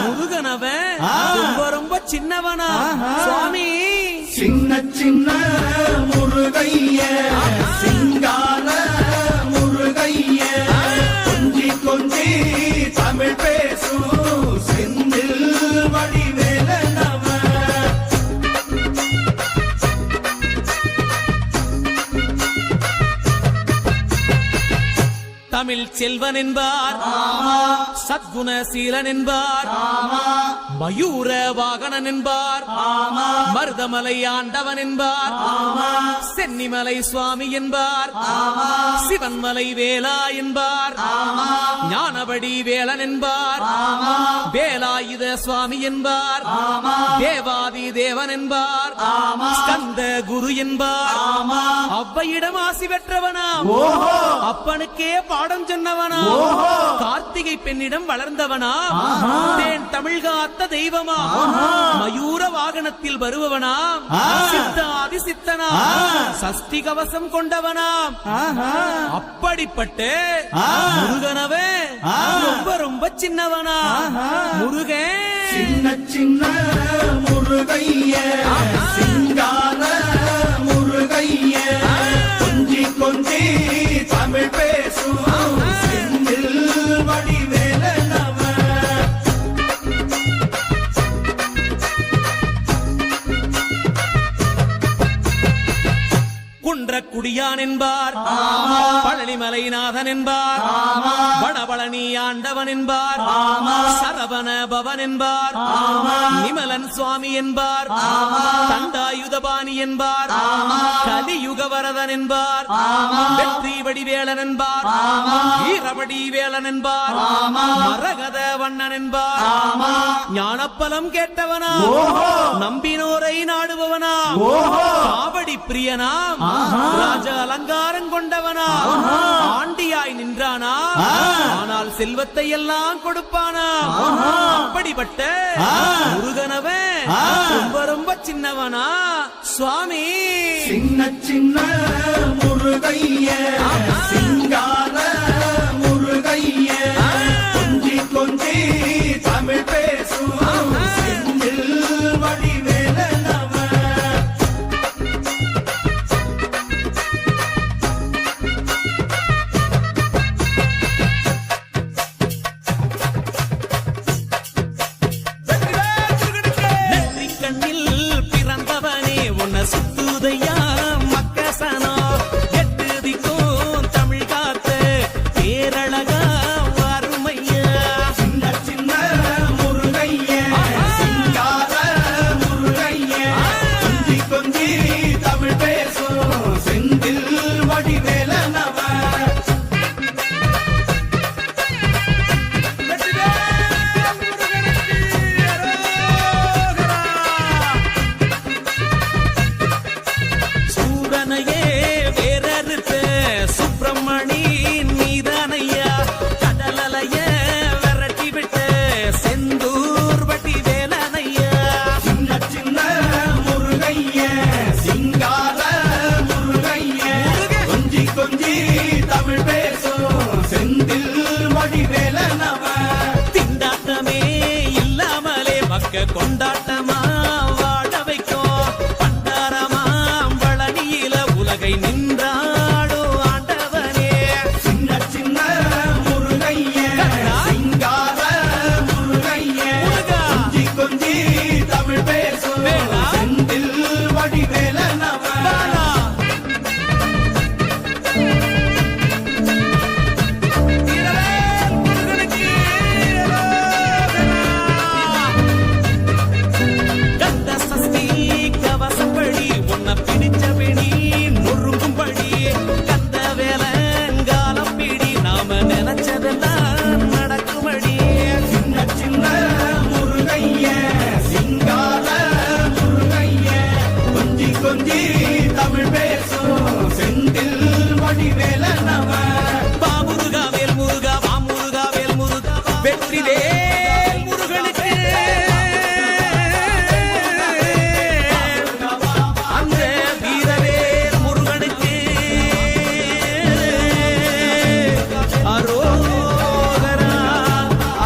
முருகனவன் ரொம்ப ரொம்ப சின்னவனா சுவாமி சின்ன சின்ன முருகைய சிங்கார முருகைய கொஞ்சி கொஞ்சி தமிழ் பேசும் செந்தில் வடிவேலனவ தமிழ் செல்வன் என்பார் சத்குணசீலன் என்பார் மயூர வாகனன் என்பார் மருதமலை ஆண்டவன் என்பார் சென்னிமலை சுவாமி என்பார் சிவன்மலை வேலா என்பார் ஞானபடி வேலன் என்பார் வேலாயுத சுவாமி என்பார் தேவாதி தேவன் என்பார் ஸ்கந்த குரு என்பார் அவ்வையிடம் ஆசி பெற்றவனாம் அப்பனுக்கே பாடம் சொன்னவனா கார்த்திகை பெண்ணிடம் வளர்ந்தவனா தேன் தமிழ் காத்த தெய்வமா மயூர வாகனத்தில் வருபவனாம் சித்தாதி சித்தனா சஷ்டி கவசம் கொண்டவனாம் அப்படிப்பட்ட முருகனவே ரொம்ப ரொம்ப சின்னவனா முருகன் சின்ன சின்ன முருகைய சிங்கார முருகைய கொஞ்சி கொஞ்சி தமிழ் பேசும் செந்தில் வடிவேலனவ குன்றக்குடியான் என்பார் பழனிமலைநாதன் என்பார் வடபழனி ஆண்டவன் என்பார் சரவண பவன் என்பார் நிமலன் சுவாமி என்பார் தண்டாயுதபாணி என்பார் கலியுக வரதன் என்பார் வெற்றி வடிவேலன் என்பார் வீரபடி வேலன் என்பார் மரகத வண்ணன் என்பார் ஞானப்பலம் கேட்டவனா நம்பினோரை நாடுபவனா காவடி பிரியனாம் ராஜ அலங்காரம் கொண்டவனா ஆண்டியாய் நின்றானா ஆனால் செல்வத்தை எல்லாம் கொடுப்பானா அப்படிப்பட்ட முருகனவன் ரொம்ப ரொம்ப சின்னவனா சுவாமி சின்ன சின்ன முருகைய சிங்கார முருகைய கொஞ்சி கொஞ்சி தமிழ் பேசும் செந்தில் வடிவேலனவ சுத்துதையா மக்கசனோ எட்டு திக்கும் தமிழ் காத்த இங்க கொண்டாட்டமா வாழ வைக்கும் பண்டாரமா பழனியில உலகை நின்றாடும் ஆண்டவனே சின்ன சின்ன முருகைய சிங்கார முருகைய முருகா. கொஞ்சி கொஞ்சி தமிழ் பேசும் வேளா. செந்தில் வடிவேல நம பாலா. வீரவேல் முருகனுக்கு கந்த சஷ்டி கவசப்படி உன்னை பிடிச்சபடி நொறுங்கும்படி கந்த வேலங்காலம் பிடி நாம நினைச்சதெல்லாம் நடக்கும்படி சின்ன சின்ன முருகைய சிங்கார முருகைய கொஞ்சி கொஞ்சி தமிழ் பேசும் செந்தில் வடிவேல நம பாமுருகா வேல் முருகா வாமுருகா வேல் முருகா வெற்றி வேல் முருகனுக்கு அந்த வீரவேல் முருகனுக்கு அரோகரா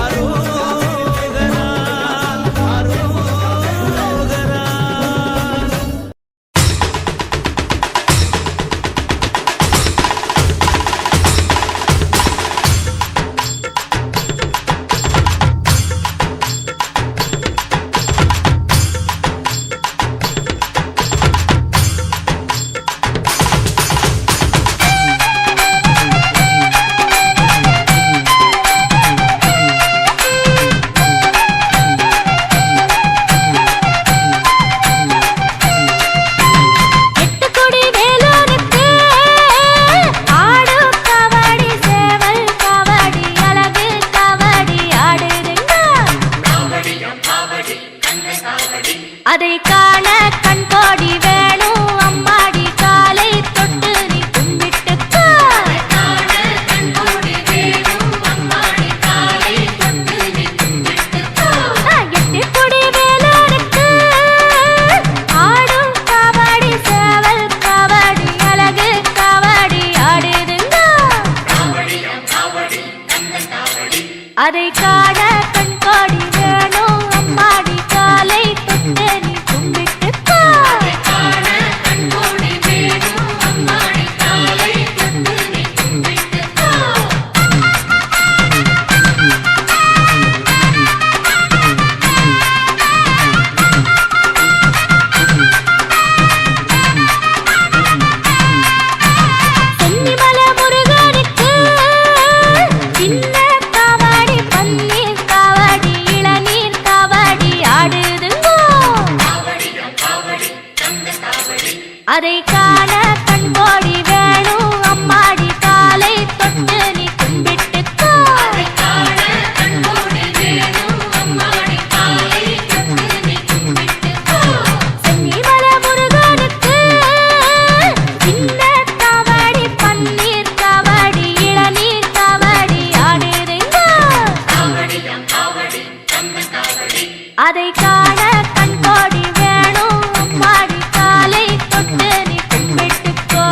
அரோகரா அரோகரா. எட்டுக்குடி வேலூருக்கு ஆடும் கபடி சேவல் கபடி அழகு கபடி ஆடுதுங்க அதை காண கண்கோடி வேணும் அம்மாடி காலை தொட்டு நீ கும்பிட்டுக்கோ எட்டுக்குடி வேலூருக்கு ஆடும் கபடி சேவல் கபடி அழகு கபடி ஆடுதுங்க அதை காண கண்கோடி வேணும் அம்மாடி காலை தொட்டு நீ கும்பிட்டுக்கோ சென்னிமல முருகனுக்கு சின்ன கபடி பன்னீர் கபடி இளநீர் கபடி ஆடுதுங்கோ அதை காண கண்கோடி வேணும் அம்மாடி காலை தொட்டு நீ கும்பிட்டுக்கோ சென்னிமல முருகனுக்கு சின்ன கபடி பன்னீர் கபடி இளநீர் கபடி ஆடுதுங்கோ அதை காண கண்கோடி வேணும் அம்மாடி காலை தொட்டு நீ கும்பிட்டுக்கோ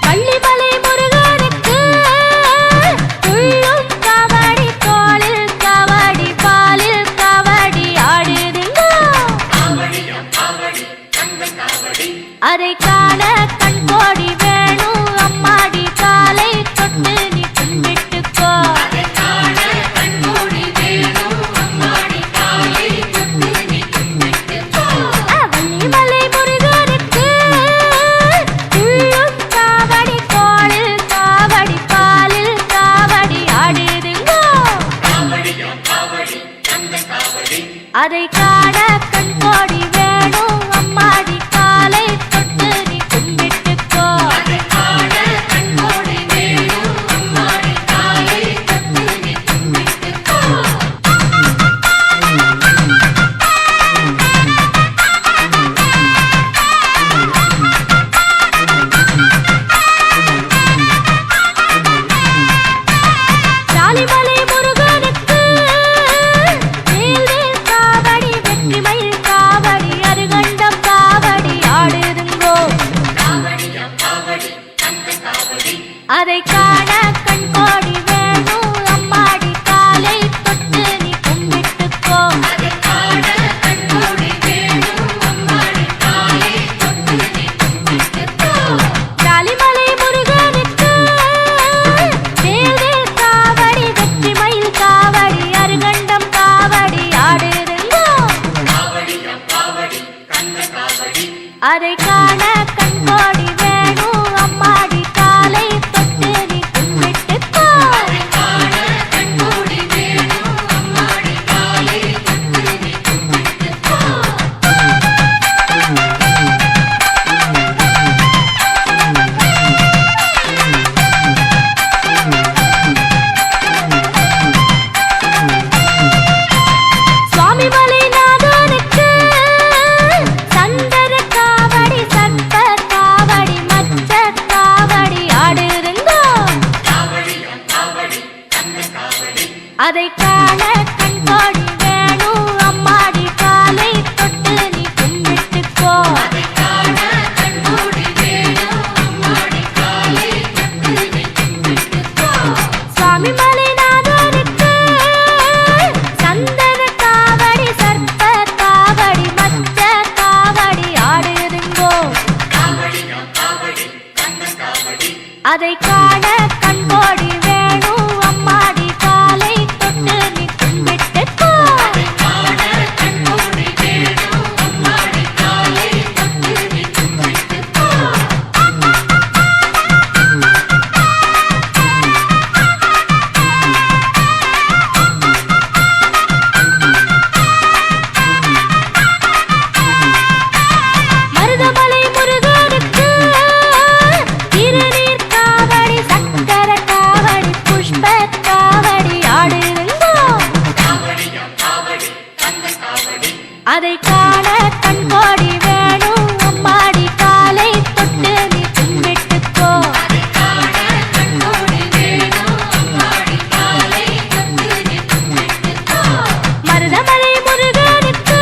பள்ளிமலை முருகனுக்கு துள்ளும் கபடி தோளில் கபடி பாலில் கபடி ஆடுதுங்கோ அதை காண கண்கோடி வேணும் அம்மாடி காலை தொட்டு நீ கும்பிட்டுக்கோ வள்ளிமலை முருகனுக்கு துள்ளும் கபடி தோளில் கபடி பாலில் கபடி ஆடுதுங்கோ அதை காண கண்கோடி வேணும் அம்மாடி காலை தொட்டு நீ கும்பிட்டுக்கோ ஜாலிமலை முருகனுக்கு காண கண்கோடி வேணும் அம்மாடி காலை தொட்டு நீ கும்பிட்டுக்கோ சுவாமி மலைநாதனுக்கு சந்தன காவடி சர்ப்ப காவடி மச்ச காவடி ஆடுதுங்கோ அதை காண கண்கோடி வேணும் அம்மாடி காலை தொட்டு நீ கும்பிட்டுக்கோ மருதமலை முருகனுக்கு திருநீர் காவடி சக்கர காவடி புஷ்ப காவடி ஆடுதுங்கோ அதை காண கண்கோடி வேணும் அம்மாடி காலை தொட்டு நீ கும்பிட்டுக்கோ மருதமலை முருகனுக்கு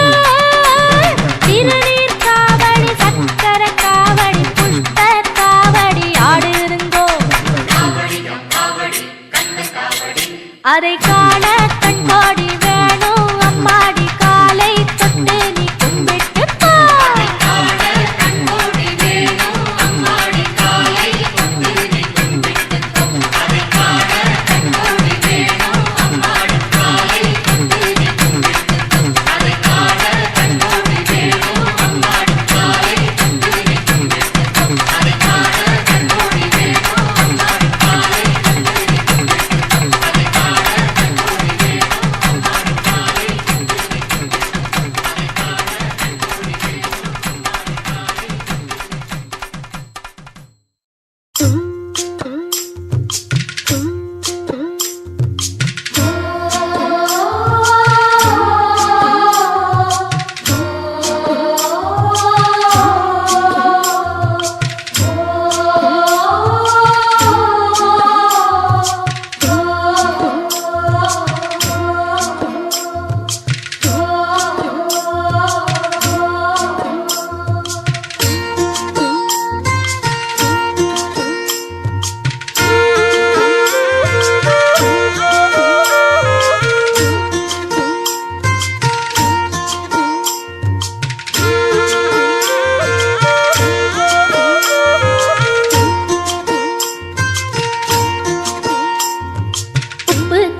திருநீர் காவடி சக்கர காவடி புஷ்ப காவடி ஆடுதுங்கோ அதை காண கண்கோடி வேணும் அம்மாடி காலை தொட்டு நீ கும்பிட்டுக்கோ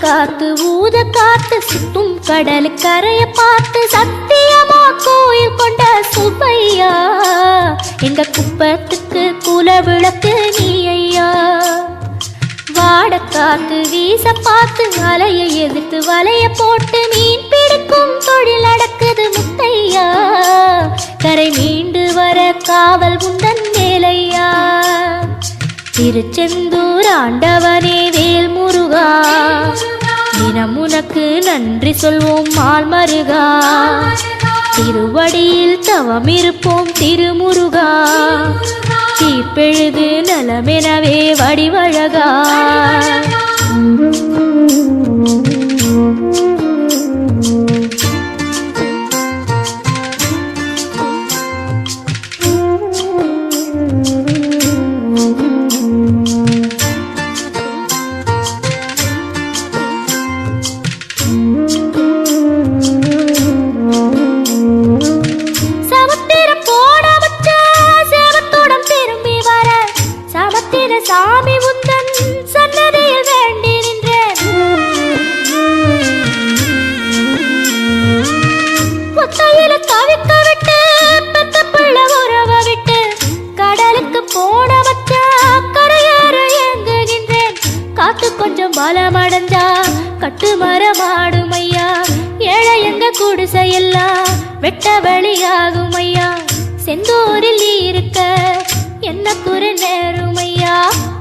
காத்து ஊத காத்து சுத்தும் கடல் கரைய பார்த்து சத்தியமா கோயில் கொண்ட சுப்பையா எங்க குப்பத்துக்கு குல விளக்கு நீ ஐயா வாட காத்து வீச பார்த்து அலையை எதிர்த்து வலைய போட்டு மீன் பிடிக்கும் தொழில் நடக்குது முத்தையா கரை மீண்டு வர காவல் முந்தன் வேலையா திருச்செந்தூர் ஆண்டவனே வேல் முருகா தினம் உனக்கு நன்றி சொல்வோம் மால் மருகா திருவடியில் தவம் இருப்போம் திருமுருகா தீப்பெழுது நலமெனவே வடிவழகா சாமி உந்தன் சன்னதியில் வேண்டி நின்றேன் ஒத்தையில தவிக்க விட்டு பெத்த பிள்ளை உறவ விட்டு கடலுக்கு போன வச்சா கரையேற ஏங்குகின்றேன் காத்து கொஞ்சம் பலமடைஞ்சா கட்டு மரமாடும் ஐயா ஏழை எங்க குடிசையெல்லாம் வெட்ட வெளியாகும் ஐயா செந்தூரில் நீ இருக்க என்ன குறை நேருமையா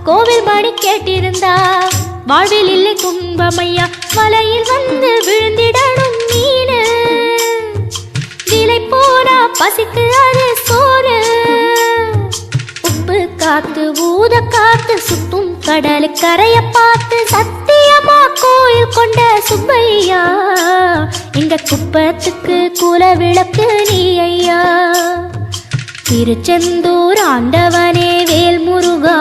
கோவில் மணி கேட்டிருந்தா வாழ்வில் இல்லை துன்பமையா வலையில் வந்து விழுந்திடணும் மீனு விலை போனா பசிக்கு அது சோறு உப்பு காத்து ஊத காத்து சுத்தும் கடலு கரைய பார்த்து சத்தியமா கோயில் கொண்ட சுப்பையா எங்க குப்பத்துக்கு குல விளக்கு நீ ஐயா. திருச்செந்தூர் ஆண்டவனே வேல் முருகா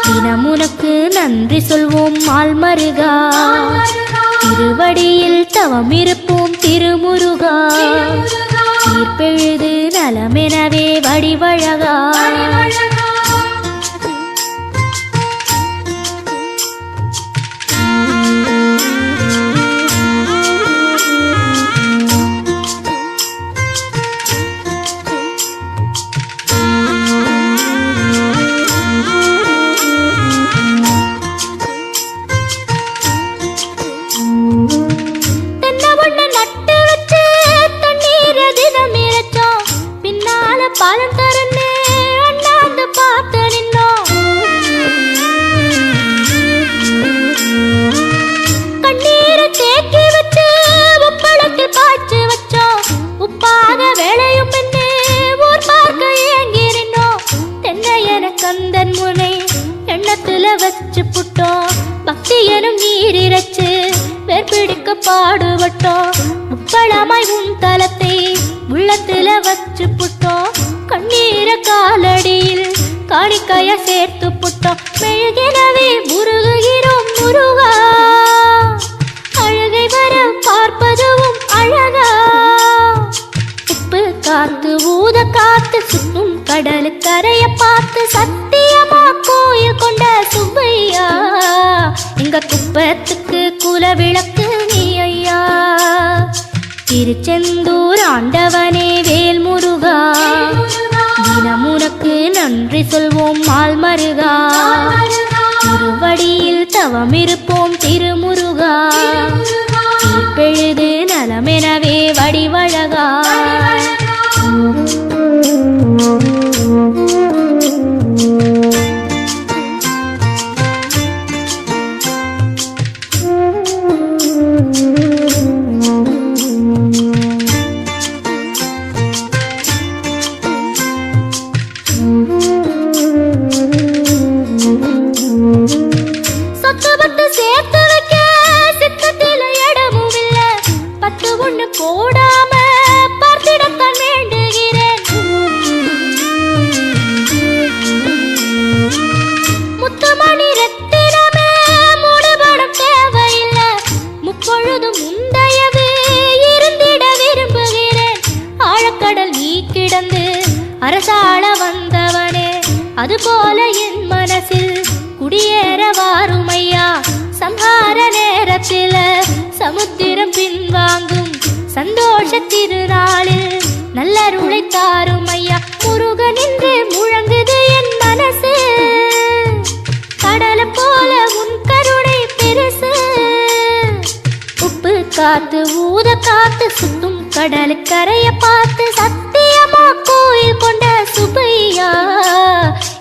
தினம் உனக்கு நன்றி சொல்வோம் மால்மருகா. திருவடியில் தவம் இருப்போம் திருமுருகா. தீர்ப்பெழுது நலமெனவே வடிவழகா. பாலம் தரன்னு அண்ணாந்து பார்த்து நின்னோம். கண்ணீரை தேக்கி வச்சு உப்பளத்தில் பாய்ச்சி வச்சோம். உப்பாக வேலையும் பெண்ணு ஊர் பார்க்க ஏங்கி நின்னோம். தென்னை என கந்தன் முனை எண்ணத்துல வச்சு புட்டோம். பக்தி எனும் நீரிரச்சு வேர்பிடிக்க பாடுபட்டோம். உப்பளமாய் உன் தலத்தை உள்ளத்துல வச்சு புட்டோம். கண்ணீர காலடியில் காணிக்கைய சேர்த்து புட்டோம். மெழுகினவே முருகுகிறோம் முருகா. அழுகை வர பார்ப்பதுவும் அழகா. உப்பு காத்து ஊத காத்து சுத்தும் கடலு கரைய பார்த்து சத்தியமா கோயில் கொண்ட சுப்பையா எங்க குப்பத்துக்கு குல விளக்கு நீ ஐயா. திருச்செந்தூர் ஆண்டவனே வேல் முருகா தினம் உனக்கு நன்றி சொல்வோம் மால்மருகா. திருவடியில் தவம் இருப்போம் திருமுருகா. தீர்ப்பெழுது நலமெனவே வடிவழகா. சேர்த்து வைக்க சித்தத்தில இடமும் இல்ல. பத்து ஒண்ணு போடாம பார்த்திடத்தான் வேண்டுகிறேன். முத்துமணி ரத்தினமே மூடுபடம் தேவையில்லை. முப்பொழுதும் முந்தையது இருந்திட விரும்புகிறேன். ஆழக்கடல் நீ கிடந்து அரசாள வந்தவனே அதுபோல என் மனசில் குடியேற வாருமையா. சம்ஹார நேரத்தில சமுத்திரம் பின்வாங்கும் சந்தோஷ திருநாளில் நல்லருளை தாருமையா. முருகன் என்று முழங்குது என் மனசு. கடலை போல உன் கருணை பெருசு. உப்பு காத்து ஊத காத்து சுத்தும் கடலு கரைய பார்த்து சத்தியமா கோயில் கொண்ட சுப்பையா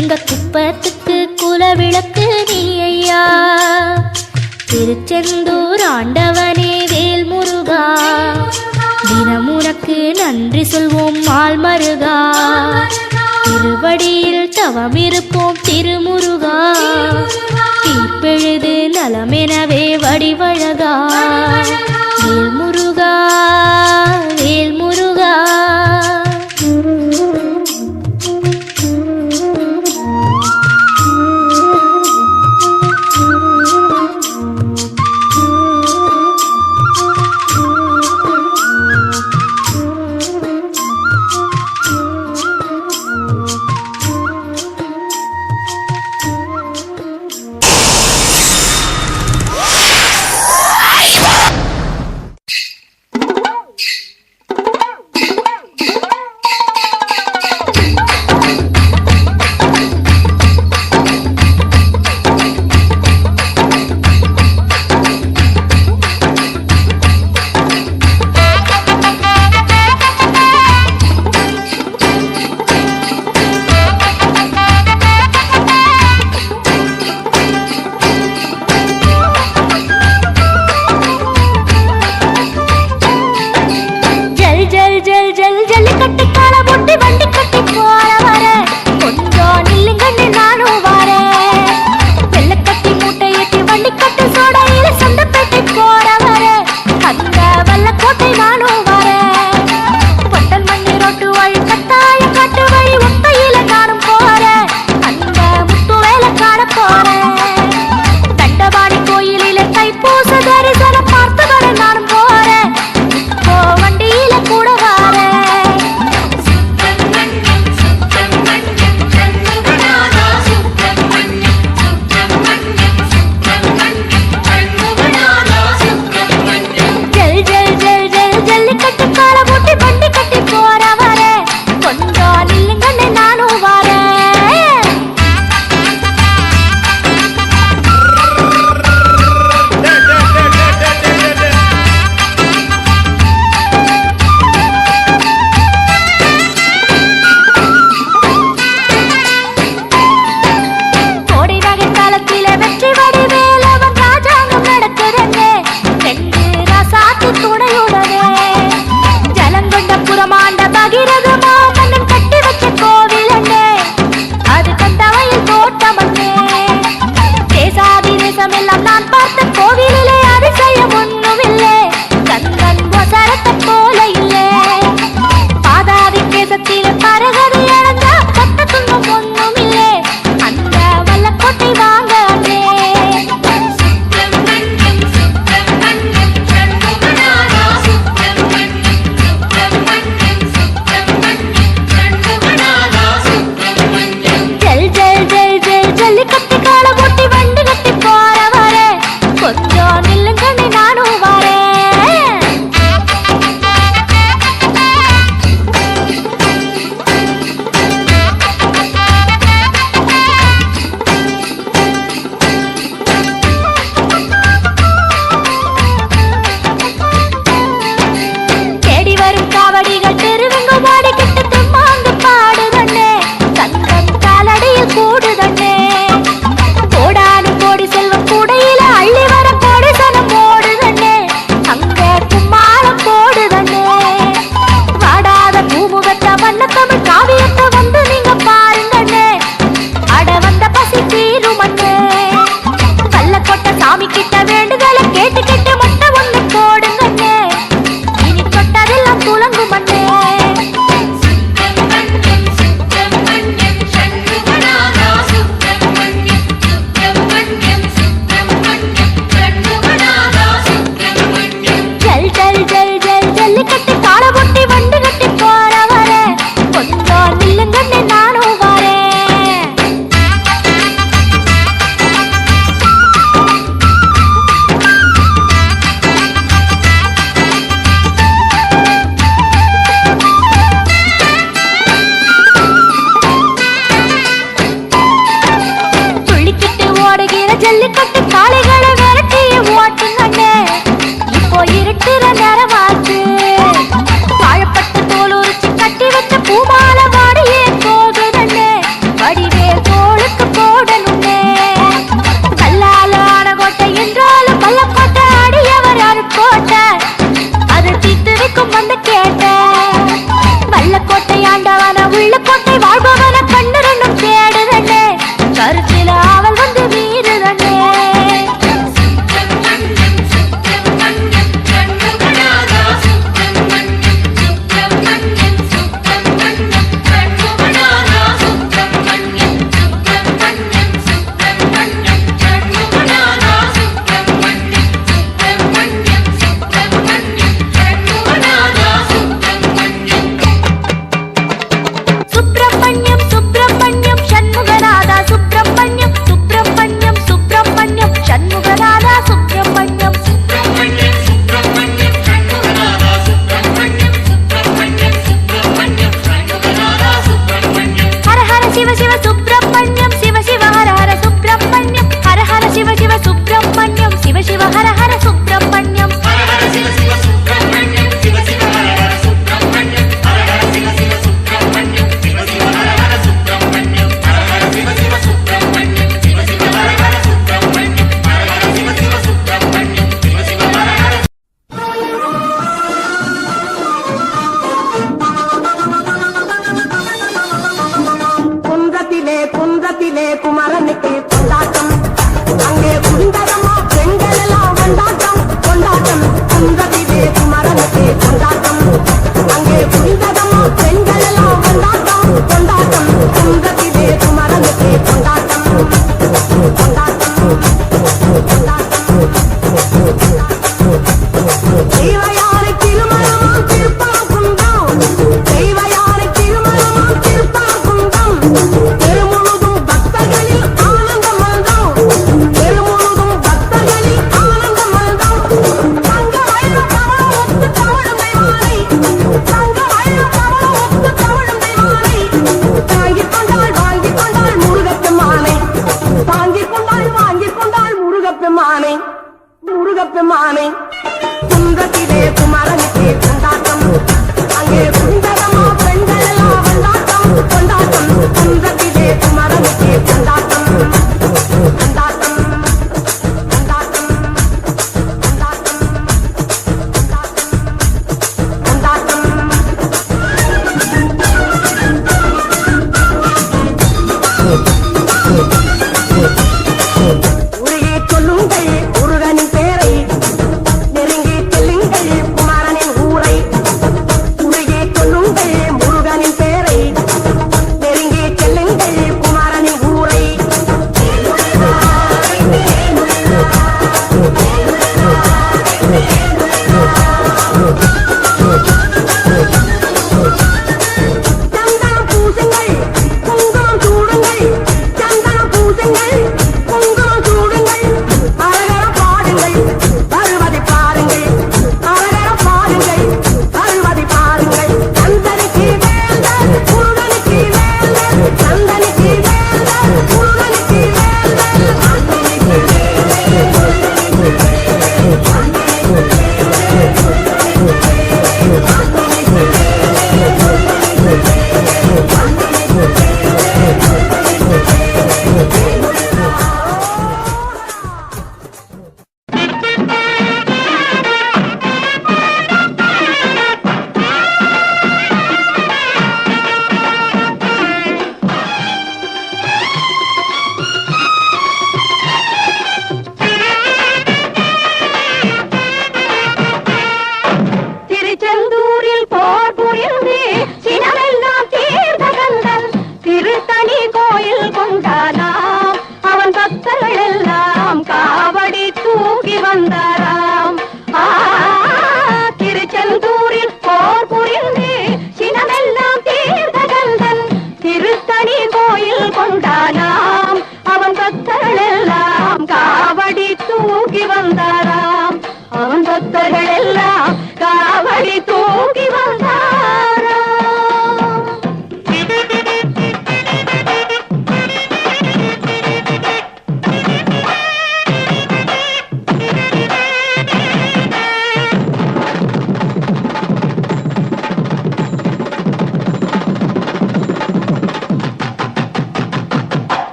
எங்க குப்பத்துக்கு குல விளக்கு நீ ஐயா. திருச்செந்தூர் ஆண்டவனே வேல் முருகா தினம் உனக்கு நன்றி சொல்வோம் மால்மருகா. திருவடியில் தவம் இருப்போம் திருமுருகா. தீர்ப்பெழுது நலமெனவே வடிவழகா. வேல் முருகா வேல் முருகா. கோட்டை நானும் வரேன் பொட்டல் மண்ணி ரோட்டு வழி கட்டாய காட்டு வழி ஒத்தையில நானும் போறேன் அந்த முத்து வேலை காண போறேன் தண்டபாணி கோயிலிலே தைப்பூச தரிசனம் பார்த்து வர நானும் போறேன் இப்போ வண்டியில கூட வரேன் சுப்பிரமணியம் சுப்பிரமணியம் சண்முகநாதா சுப்பிரமணியம் சுப்பிரமணியம் சுப்பிரமணியம் சண்முகநாதா சுப்பிரமணியம் ஜல் ஜல் ஜல் ஜல் தெய்வயானை திருமணமாம் திருப்பாங்குன்றம் தெய்வயானை திருமணமாம் திருப்பாங்குன்றம் தெருமுழுதும் பக்தர்களில் ஆனந்த மல்தம் தெருமுழுதும் பக்தர்களில் ஆனந்த மல்தம் தங்க வயல கவளம் ஒத்து தவழும் தெய்வானை தங்க வயல கவளம் ஒத்து தவழும் தெய்வானை தாங்கிக் கொண்டாள் முருகப்பெருமானை தாங்கிக் கொண்டாள் முருகப்பெருமானை முருகப்பெருமானை குன்றத்திலே குமரனுக்கே கொண்டாட்டம் அங்கே சுந்தரமா பெண்கள் எல்லாம் கொண்டாட்டம் கொண்டாட்டம் குன்றத்திலே குமரனுக்கே கொண்டாட்டம் கொண்டாட்டம் கொண்டாட்டம் கொண்டாட்டம் உருகே சொல்லுங்கள் முருகனின் பேரை நெருங்கி செல்லுங்கள் குமரனின் ஊரை உருகே சொல்லுங்கள் முருகனின் பேரை நெருங்கி செல்லுங்கள் குமரனின் ஊரை சந்தனம் பூசுங்கள் குங்குமம் சூடுங்கள் சந்தனம் பூசுங்கள் குங்குமம் சூடுங்கள் அரகர பாடுங்கள் வருவதை பாருங்கள் அரகர பாடுங்கள் வருவதை பாருங்கள் சந்தனுக்கு வேந்தர் முருகனுக்கு வேந்தர் சந்தனுக்கு வேந்தர் முருகனுக்கு திருச்செந்தூரில் போர் புரிந்து சினமெல்லாம் தீர்த்த கந்தன் திருத்தணி கோயில் கொண்டானாம் அவன் பக்தர்கள் எல்லாம் காவடி தூக்கி வந்தாராம் திருச்செந்தூரில் போர் புரிந்து சினமெல்லாம் தீர்த்த கந்தன் திருத்தணி கோயில் கொண்டானாம் அவன் பக்தர்கள் எல்லாம் காவடி தூக்கி வந்தாராம் அவன் பக்தர்கள் எல்லாம் காவடி தூக்கி வந்தாராம்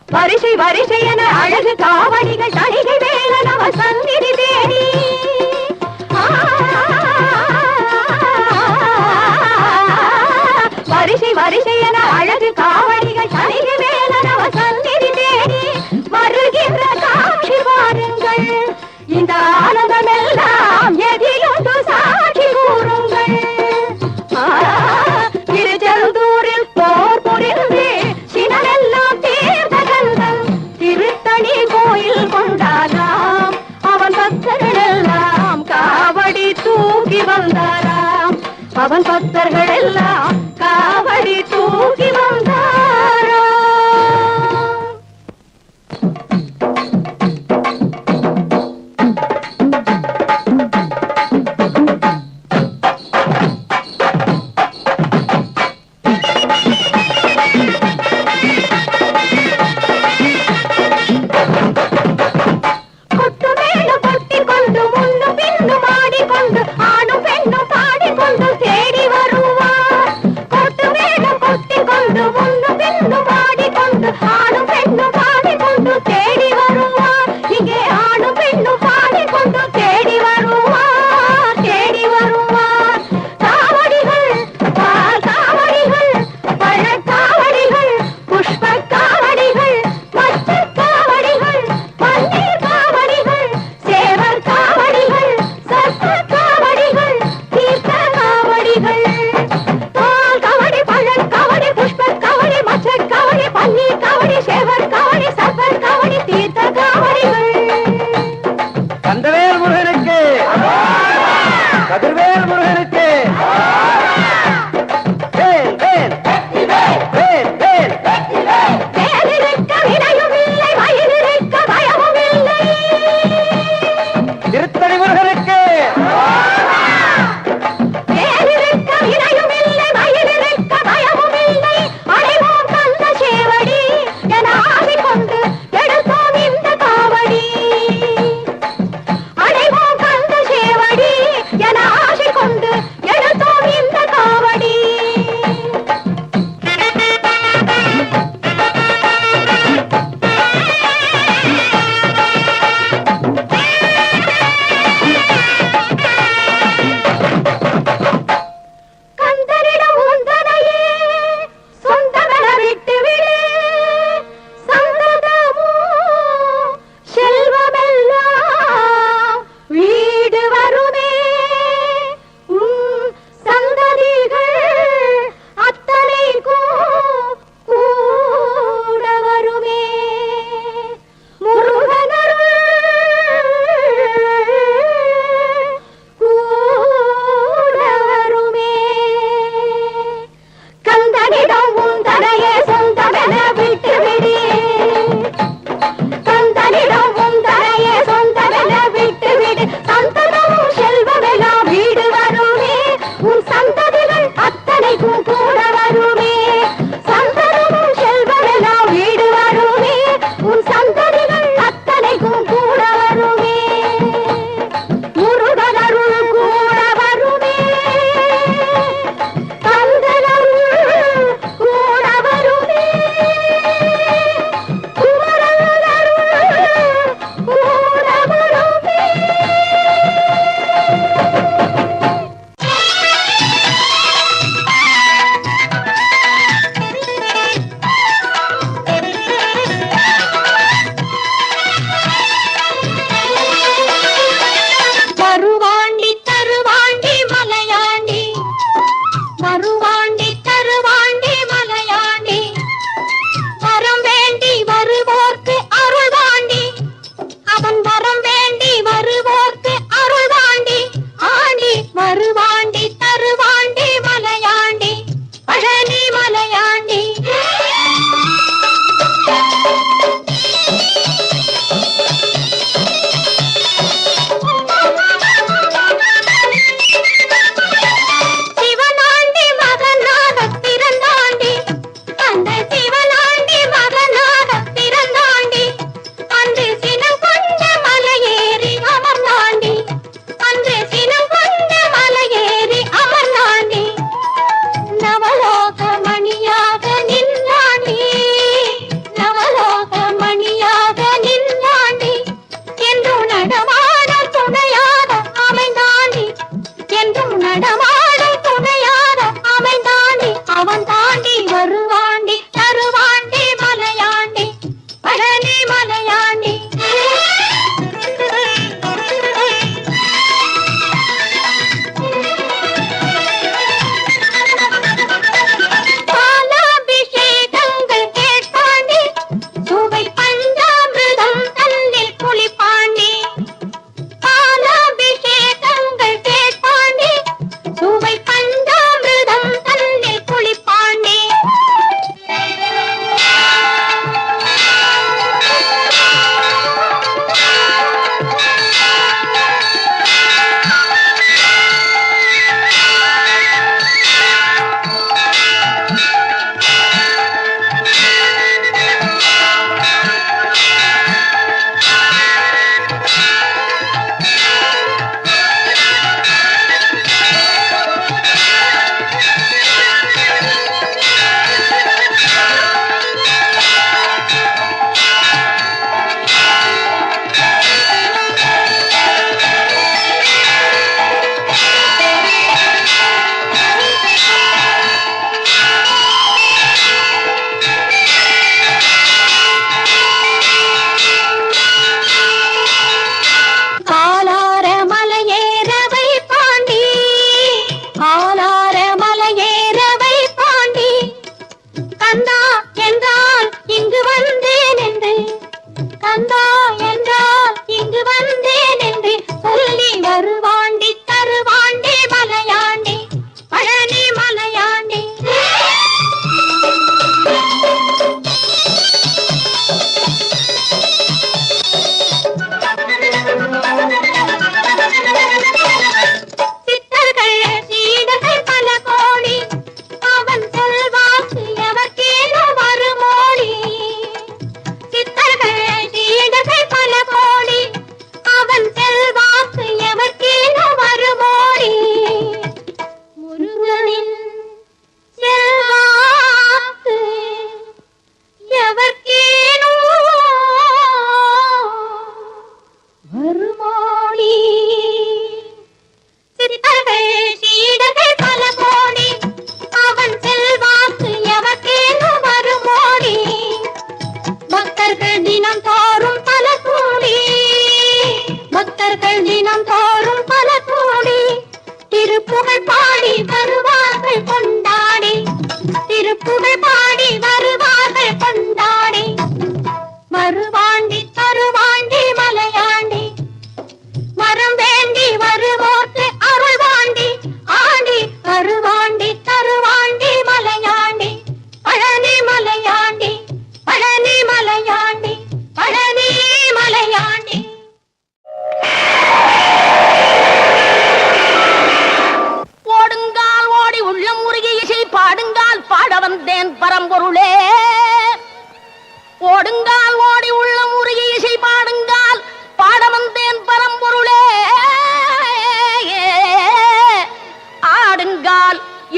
வரிசை வரிசை என அழகு காவடிகள் தணிகை வேலன் அவன் சந்நிதி தேடி வரிசை வரிசை என அழகு காவடிகள் தணிகை வேலன் அவன் சந்நிதி தேடி வருகின்ற காட்சி பாருங்கள் இந்த ஆனந்தம் எல்லாம் எதிலுண்டு சாட்சி கூறுங்கள் திருச்செந்தூரில் போர் புரிந்து சினமெல்லாம் தீர்த்த கந்தன் திருத்தணி கோயில் கொண்டானாம் அவன் பக்தர்கள் எல்லாம் காவடி தூக்கி வந்தாராம் அவன் பக்தர்கள் எல்லாம் காவடி தூக்கி வந்தாராம் கொட்டு மேளம் கொட்டிக்கொண்டு முன்னும் பின்னும் ஆடிக்கொண்டு ஆணும் பெண்ணும் பாடிக்கொண்டு தேடி வருவார்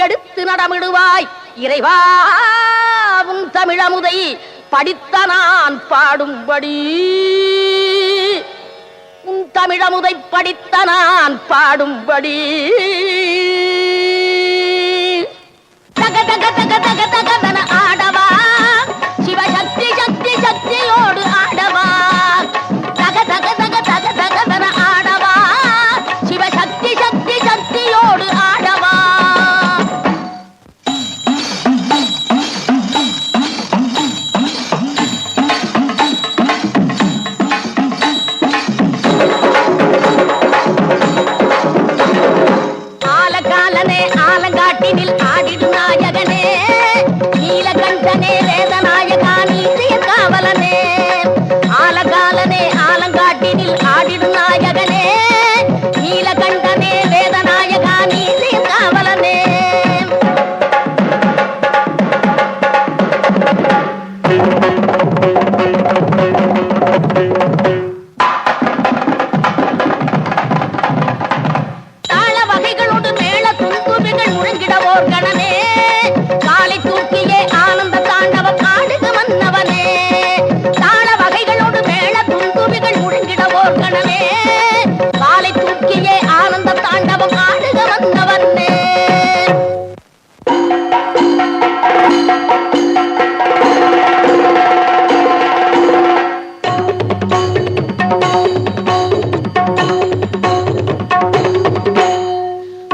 எடுத்து நடமிடுவாய் இறைவா உன் தமிழமுதை படித்த நான் பாடும்படி உன் தமிழமுதை படித்த நான் பாடும்படி தக தக தக தக தகதன ஆடவா சிவசக்தி சக்தி சக்தியோடு ஆடவா தக தக தக தக தகதன ஆடவா சிவசக்தி சக்தி சக்தியோடு ஆடவா ஆலகாலனே ஆலங்காட்டினில் ஆடிடும் நாயகனே நீலகண்டனே வேதநாயகா நீதிய காவலனே ஆலகாலனே ஆலங்காட்டினில் ஆடிடும் நாயகனே நீலகண்டனே வேதநாயகா நீதிய காவலனே தாள வகைகளோடு மேள துந்துபிகள் முழங்கிடவோர் கணமே காலை தூக்கியே ஆனந்த தாண்டவம் ஆடுக மன்னவனே தாள வகைகளோடு மேள துந்துபிகள் முழங்கிடவோர் கணமே காலை தூக்கியே ஆனந்த தாண்டவம் ஆடுக மன்னவனே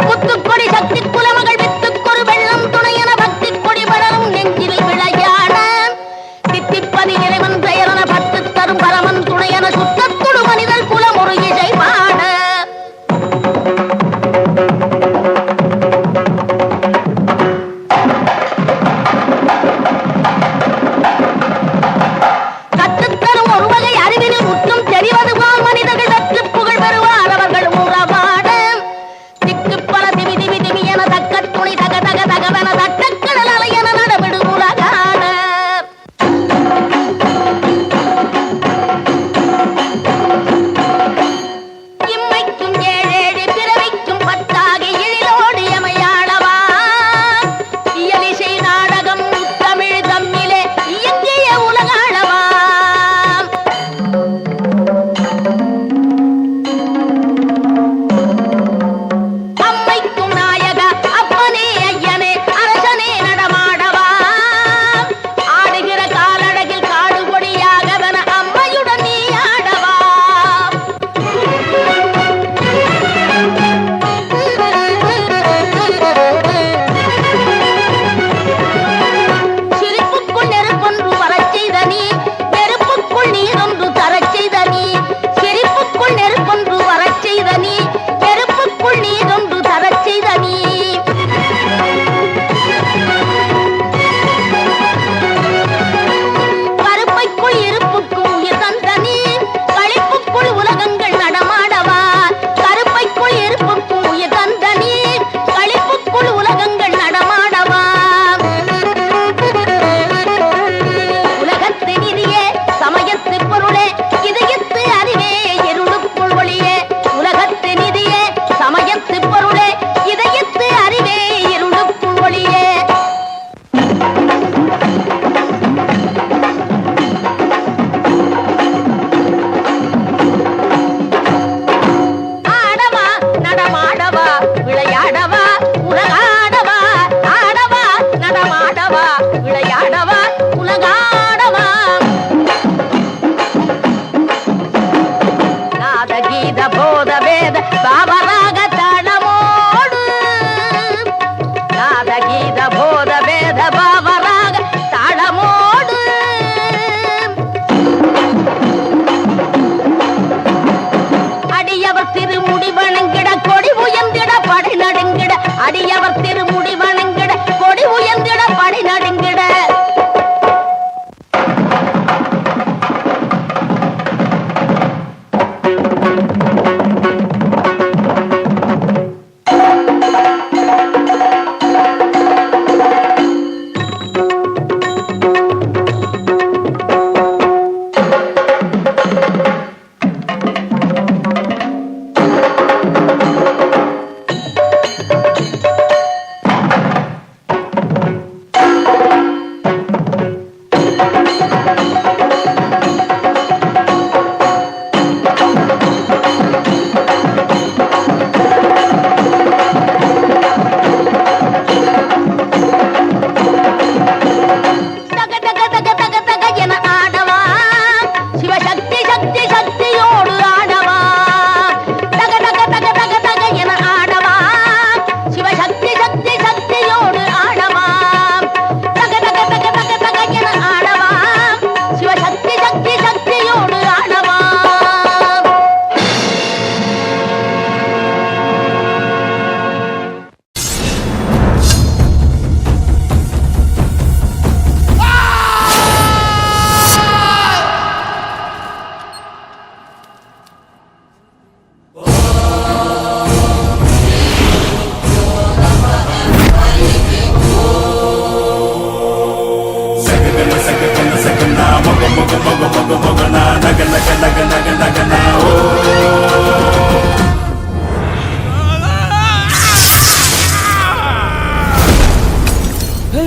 முத்துக்கொடி சக்தி குலமகள் வித்துக்கொரு வெள்ளம் துணையன பக்தி கொடி வளரும் நெஞ்சில் விளையாட தித்திப்பதி இறைவன் பெயரன பத்து தரும் பரமன் துணையன சுத்தத்துடு மனிதர் குலம் ஒரு இசை பாட கற்றுத்தரும் ஒரு வகை அறிவினில் முற்றும் தெரிவது போல் மனிதர்கள் வெற்றி புகழ் பெறுவார் அவர்கள் உறவாட திக்கு பல திமி திமி திமி என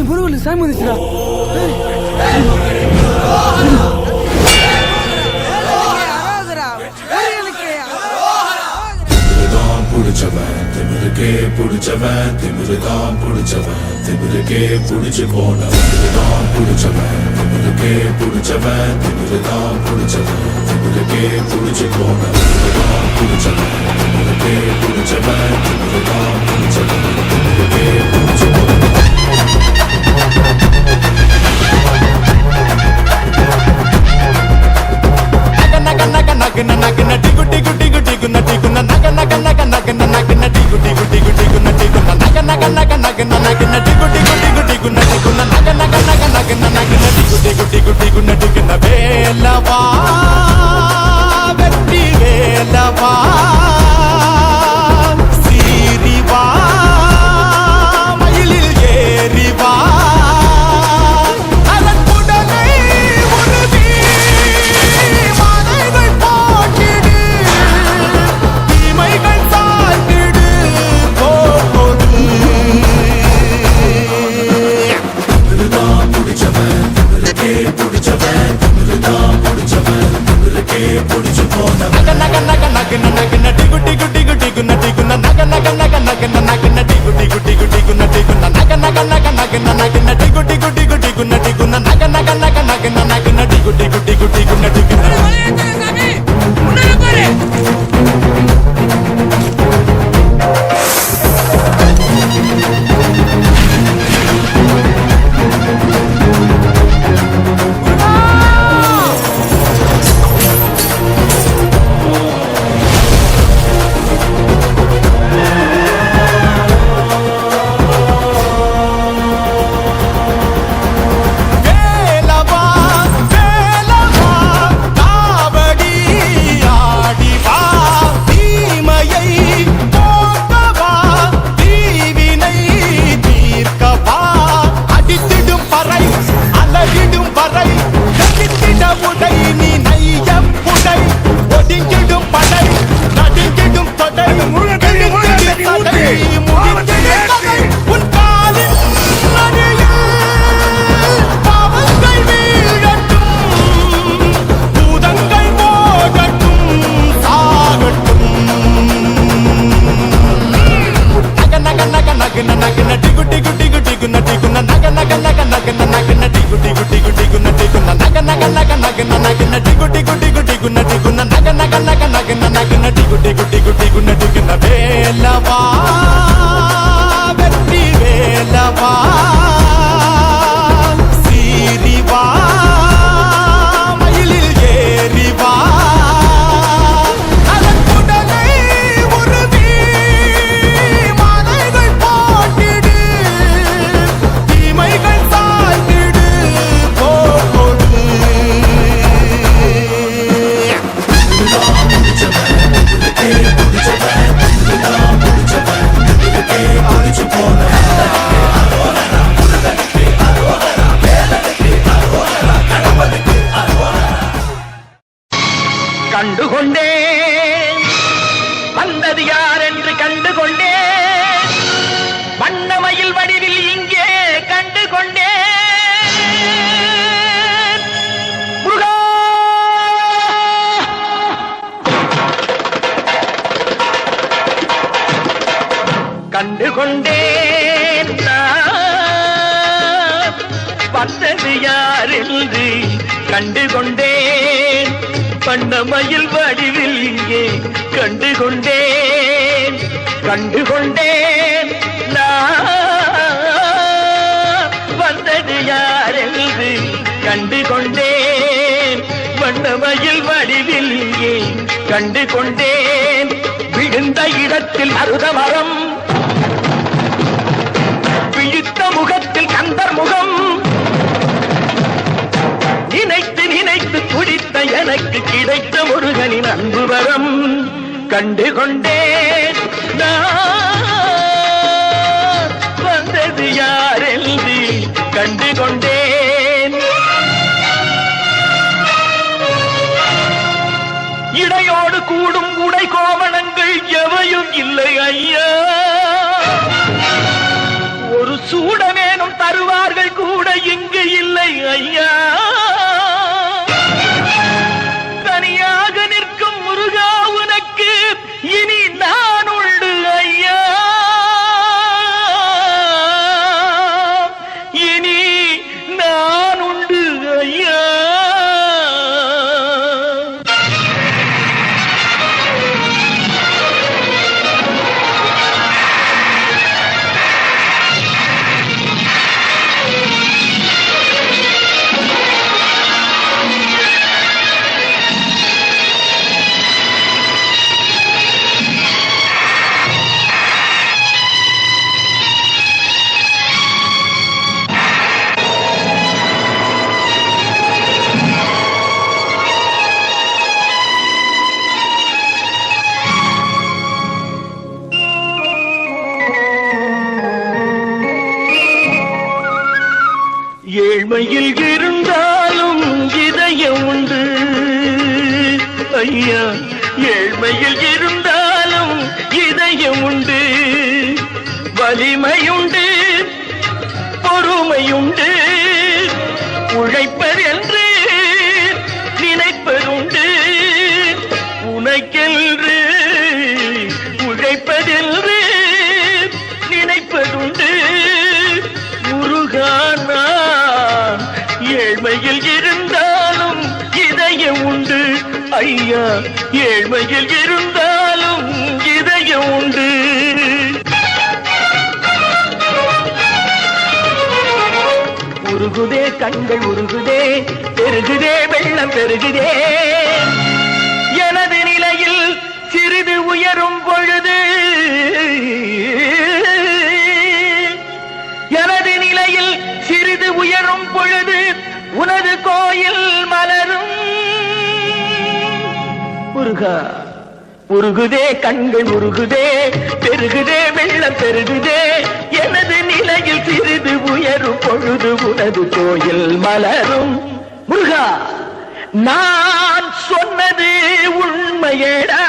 முருகன் சாமி வந்துச்சுடா. திமிருக்கே புடிச்சவன் திமிருதான் புடிச்சவன் திமிருக்கே புடிச்சு போனவன் புடிச்சவன் திமிருக்கே புடிச்சவன் திமிருதான் புடிச்சவன் திமிருக்கே புடிச்சு போனவன் புடிச்சவன் திமிருக்கே புடிச்சவன் திமிருதான் புடிச்சவன் திமிருக்கே புடிச்சு வேலவா வெற்றி வேலவா சீரிவா மயிலில் ஏறிவா அதற்குடனே உருவி மலைகள் போட்டிடு தீமைகள் சாட்டிடு போடு புடிச்சவன் திமிருக்கே புடிச்சவன் திமிருதான் புடிச்சவன் திமிருக்கே புடிச்சு போனவன் நக நக நக நக நடி குட்டி குட்டி குட்டி குன்னடி குன்ன நக நக நக நக நக நடி குட்டி குட்டி குட்டி குன்னடி குன்ன நக நக நக நக நக நடி குட்டி குட்டி குட்டி குன்னடி குன்ன நக நக நக நக நக நடி குட்டி குட்டி குட்டி குன்னடி குன்ன வேலவா வெற்றி வேலவா சீரிவா மயிலில் ஏறிவா அதற்குடனே உருவி மலைகள் போட்டிடு தீமைகள் சாய்த்திடு போடு கண்டுகொண்டேன் வந்தது யார் என்று கண்டுகொண்டேன் வண்ணமயில் வடிவில் இங்கே கண்டுகொண்டேன் முருகா கண்டுகொண்டேன் நான் வந்தது யார் என்று கண்டுகொண்டேன் வண்ணமயில் வடிவில் இங்கே கண்டுகொண்டேன் கண்டுகொண்டேன் நான் வந்தது யார் என்று கண்டுகொண்டேன் வண்ணமயில் வடிவில் இங்கே கண்டுகொண்டேன் விழுந்த இடத்தில் மருதமரம் விழித்த முகத்தில் கந்தர் முகம் நினைத்து நினைத்து துடித்த எனக்கு கிடைத்த முருகனின் அன்பு வரம் கண்டுகொண்டேன் நான் வந்தது யார் என்று கண்டுகொண்டேன் இடையோடு கூடும் உடை கோவணங்கள் எவையும் இல்லை ஐயா ஒரு சூடமேனும் தருவார்கள் ஏழ்மையில் இருந்தாலும் இதயம் உண்டு ஐயா, ஏழ்மையில் இருந்தாலும் இதயம் உண்டு, வலிமையுண்டு, பொறுமையுண்டு, உழைப்பதென்று நினைப்பதுண்டு, உனக்கென்று உழைப்பதென்று நினைப்பதுண்டு. முருகானா ஏழ்மையில் இருந்தாலும் இதயம் உண்டு ஐயா, ஏழ்மையில் இருந்தாலும் இதயம் உண்டு. உருகுதே கண்கள் உருகுதே, பெருகுதே வெள்ளம் பெருகுதே, எனது நிலையில் சிறிது உயரும் பொழுது, எனது நிலையில் சிறிது உயரும் பொழுது உனது கோயில் மலரும். முருகா உருகுதே கண்கள் உருகுதே, பெருகுதே வெள்ளம் பெருகுதே, எனது நிலையில் சிறிது உயரும் பொழுது உனது கோயில் மலரும். முருகா நான் சொன்னது உண்மையடா.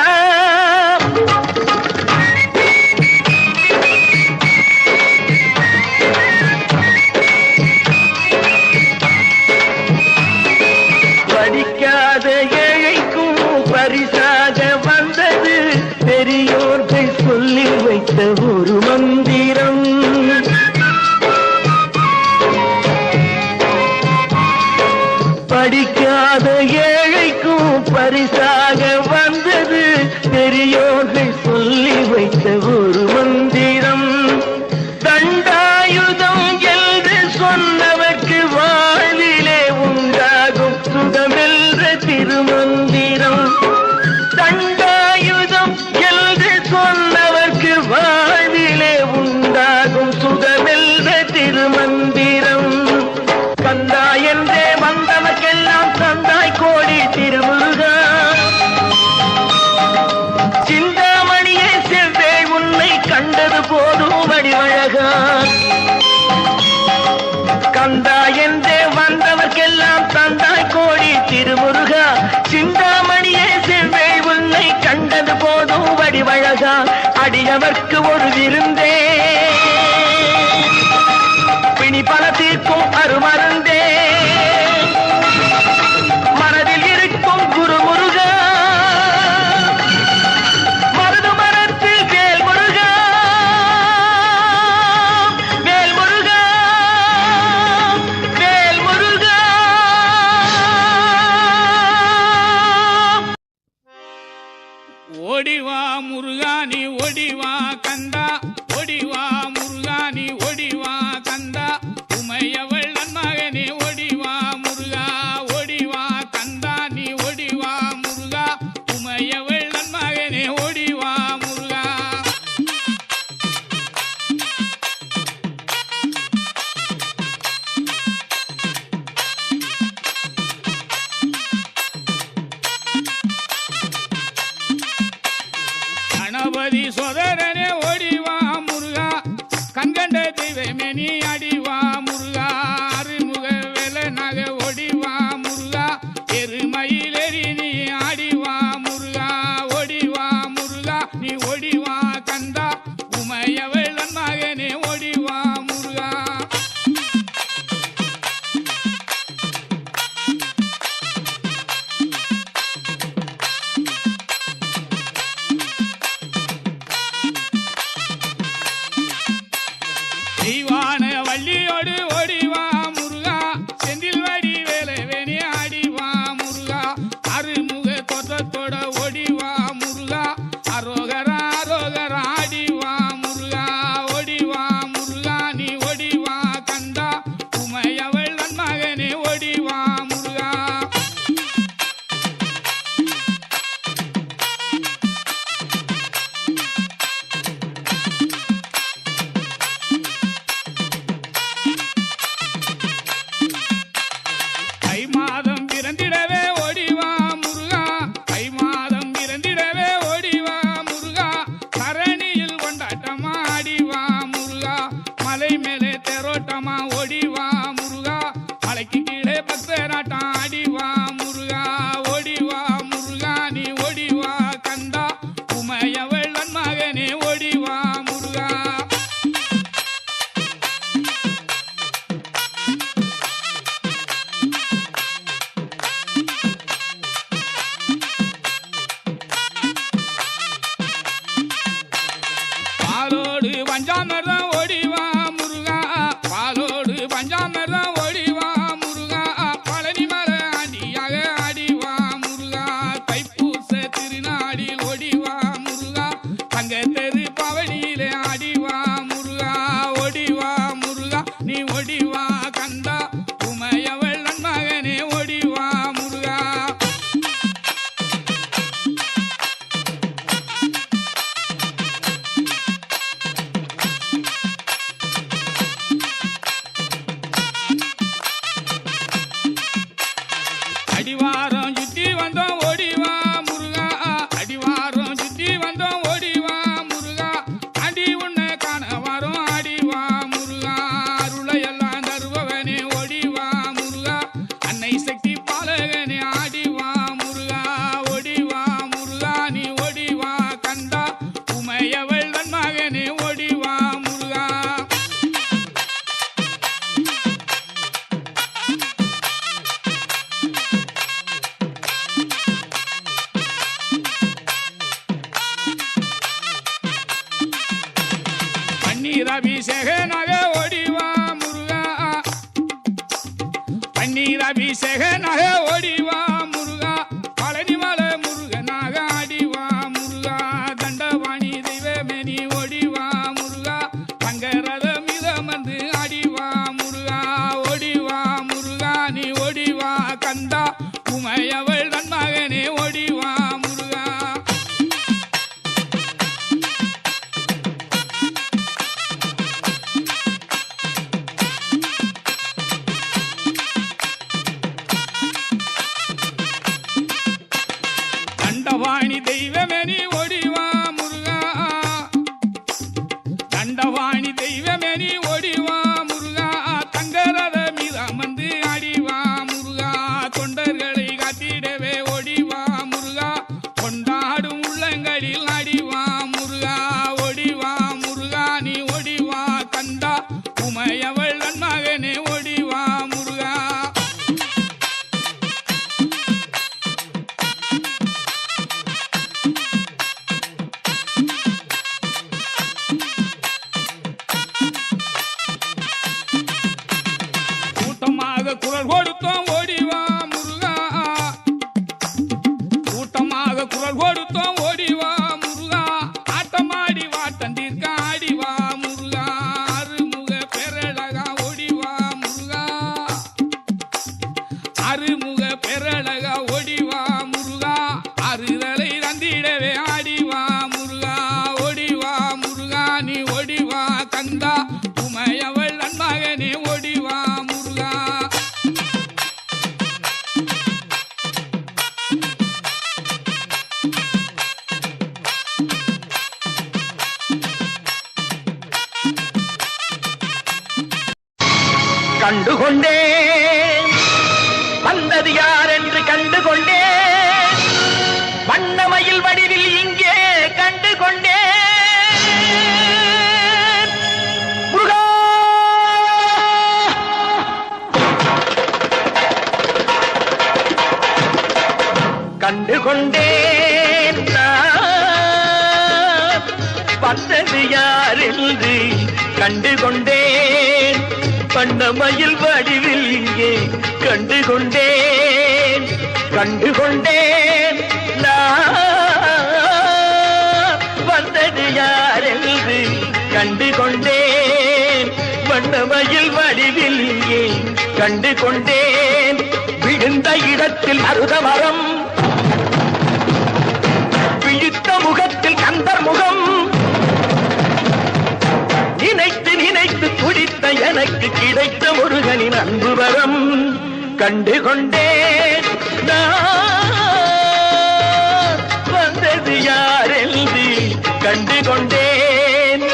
படிக்காத ஏழைக்கும் பரிசாக வந்தது பெரியோர்கள் சொல்லி வைத்த ஒரு மந்திரம். படிக்காத ஏழைக்கும் பரிசாக வந்தது பெரியோர்கள் சொல்லி வைத்த ஒரு மந்திரம். தண்டாயுதம் என்று சொன்னவர்க்கு வாழ்விலே உண்டாகும் சுகமென்ற திருமந்திரம். தண்டாயுதம் என்று சொன்னவர்க்கு வாழ்விலே உண்டாகும் சுகமென்ற திருமந்திரம். கந்தா என்றே வந்தவர்க்கெல்லாம் தந்தாய் கோடி திருமுருகா. சிந்தாமணியே செவ்வே உன்னை கண்டது போதும் வடிவழகா. கந்தா என்றே வந்தவர்க்கெல்லாம் தந்தாய் கோடி திருமுருகா. சிந்தாமணியே செவ்வே உன்னை கண்டது போதும் வடிவழகா. அடியவர்க்கு ஒரு விருந்தே, பிணி பல தீர்க்கும் அருமருந்தே, மனதில் இருக்கும் குரு முருகா. மருது மரத்தில் வேல் முருகா, வேல் முருகா, வேல் முருகா. ஓடிவா முருகா நீ ஓடிவா கந்தா, ஓடிவா முருகா நீ ஓடிவா கந்தா, உமையவள் நன்மகனே ஓடிவா முருகா, ஓடிவா கந்தா நீ ஓடிவா முருகா, உமையவள் நன்மகனே ஓடிவா முருகா. கணபதி சோதரனே ஓடிவா முருகா, கண்கண்ட தெய்வமே நீ அடிவா முருகா, அருமுக வேலனாக ஓடிவா முருகா, எருமயிலேறி நீ ஆடிவா முருகா, ஓடிவா முருகா நீ ஓடிவா கந்தா, உமையவள் மகனே ஓடிவா முருகா. தெய்வான வள்ளியோடு ஓடிவா முருகா, செந்தில் வடி வேலவேணி ஆடிவா முருகா, அருமுக தோற்றத்தோட ஓடிவா முருகா, அரோகரா அரோகரா ஆடிவா முருகா, ஓடிவா முருகா நீ ஓடிவா கந்தா, உமையவள் மகனே ஓடிவா முருகா. பன்னீர் அபிஷேகனாக ஓடிவா முருகா பன்னீர் அபிஷேகனாக ஓடிவா முருகா பழனிமலை முருகனாக ஆடிவா முருகா தண்டவாணி தெய்வமே நீ ஓடிவா முருகா தங்கரத மிதமந்து ஆடிவா முருகா ஓடிவா முருகா நீ ஓடிவா கந்தா உமையவள் தன் மகனே ஓடிவா முருகா தண்டவாணி தெய்வமே நீ ஓடிவா முருகா தண்டவாணி தெய்வமே நீ ஓடிவா முருகா தங்கரத மீதமந்து ஆடிவா முருகா தொண்டர்களை காத்திடவே ஓடிவா முருகா கொண்டாடும் உள்ளங்களில் ஆடிவா முருகா ஓடிவா முருகா நீ ஓடிவா கந்தா உமையவள் நன் மகனே ஓடிவா முருகா கூட்டமாக குரல் கொடுத்தோம் ஓடிவா முருகா கூட்டமாக குரல் கொடுத்தோம் ஓடிவா முருகா ஆட்டமாடி வாட்டந்தீர்க்க ஆடிவா முருகா அருமுக பெரழகா ஓடிவா முருகா அருமுக பெரழகா ஓடிவா முருகா அறுதலை தந்திடவே ஆடிவா முருகா ஓடிவா முருகா நீ ஓடிவா கந்தா உமையவள் நன்மகனே ஓடிவா முருகா கண்டுகொண்டேன் வந்தது யார் என்று கண்டுகொண்டேன் வண்ணமயில் வடிவில் இங்கே கண்டுகொண்டேன் முருகா கண்டுகொண்டேன் நான் வந்தது யார் என்று கண்டுகொண்டேன் வண்ணமயில் வடிவில் இங்கே கண்டுகொண்டேன் கண்டுகொண்டேன் நான் வந்தது யார் என்று கண்டுகொண்டேன் வண்ணமயில் வடிவில் இங்கே கண்டுகொண்டேன் விழுந்த இடத்தில் அருதமரம் விழித்த முகத்தில் கந்தர் முகம் நினைத்து நினைத்து துடித்த எனக்கு கிடைத்த முருகனின் அன்பு வரம் கண்டுகொண்டேன் நான் வந்தது யார் என்று கண்டுகொண்டேன்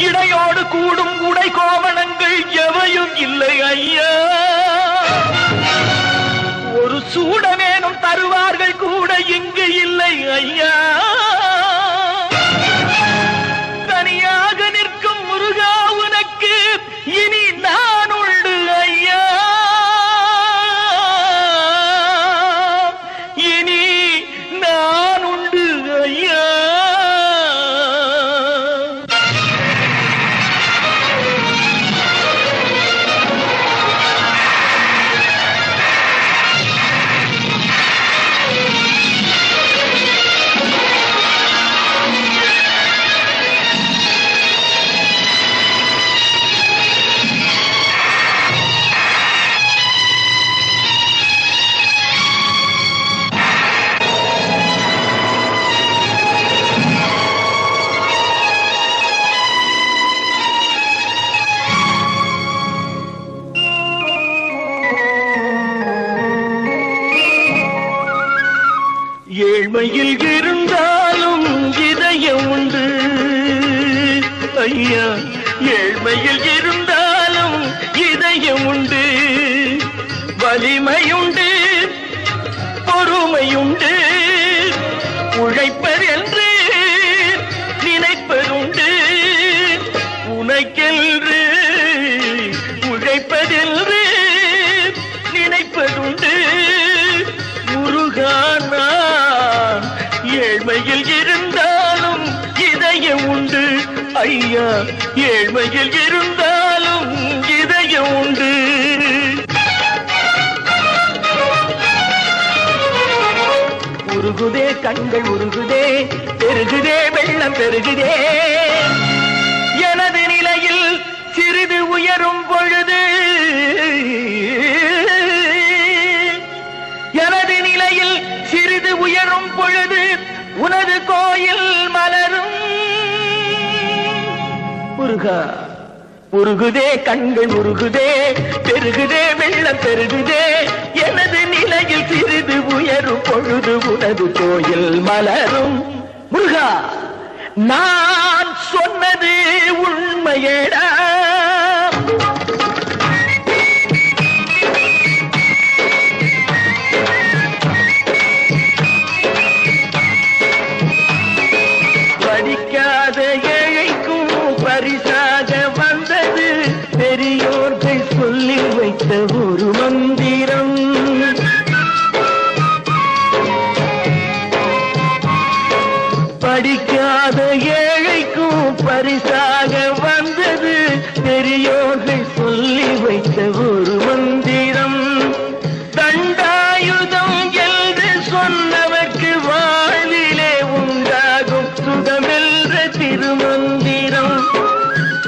இடையோடு கூடும் உடை கோவணங்கள் எவையும் இல்லை ஐயா ஒரு சூடமேனும் தருவார்கள் கூட இங்கு இல்லை ஐயா தனியாக நிற்கும் முருகா உனக்கு இனி நான் உண்டு ஐயா இனி நான் உண்டு ஐயா ஏழ்மையில் இருந்தாலும் இதயம் உண்டு ஐயா ஏழ்மையில் இருந்தாலும் இதயம் உண்டு வலிமையுண்டு பொறுமையுண்டு உழைப்பதென்று நினைப்பதுண்டு உனக்கென்று உழைப்பதென்று நினைப்பதுண்டு முருகா நான் ஏழ்மையில் இருந்த இதயம் உண்டு ஐயா ஏழ்மையில் இருந்தாலும் இதயம் உண்டு உருகுதே கண்கள் உருகுதே பெருகுதே வெள்ளம் பெருகுதே எனது நிலையில் சிறிது உயரும் பொழுது எனது நிலையில் சிறிது உயரும் பொழுது உனது கோயில் மலரும் முருகா உருகுதே கண்கள் உருகுதே பெருகுதே வெள்ளம் பெருகுதே எனது நிலையில் சிறிது உயரும் பொழுது உனது கோயில் மலரும் முருகா நான் சொன்னது உண்மையேடா படிக்காத ஏழைக்கும் பரிசாக வந்தது பெரியோர்கள் சொல்லி வைத்த ஒரு மந்திரம் படிக்காத ஏழைக்கும் பரிசாக வந்தது பெரியோர்கள் சொல்லி வைத்த ஒரு மந்திரம் தண்டாயுதம் என்று சொன்னவர்க்கு வாழ்விலே உண்டாகும் சுகமென்ற திருமந்திரம்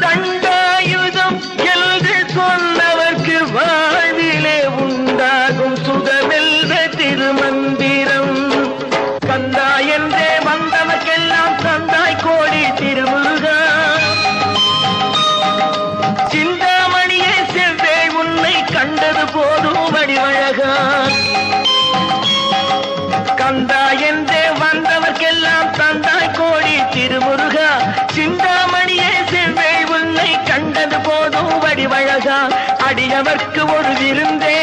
தண்டாயுதம் என்று சொன்னவர்க்கு வாழ்விலே உண்டாகும் சுகமென்ற திருமந்திரம் கந்தா என்றே வந்தவர்க்கெல்லாம் தந்தாய் கோடி திருமுருகா சிந்தாமணியே செவ்வே உன்னை கண்டது போதும் வடிவழகா கந்தா என்றே வந்தவர்க்கெல்லாம் தந்தாய் கோடி திருமுருகா சிந்தாமணியே செவ்வே உன்னை கண்டது போதும் வடிவழகா அடியவர்க்கு ஒரு விருந்தே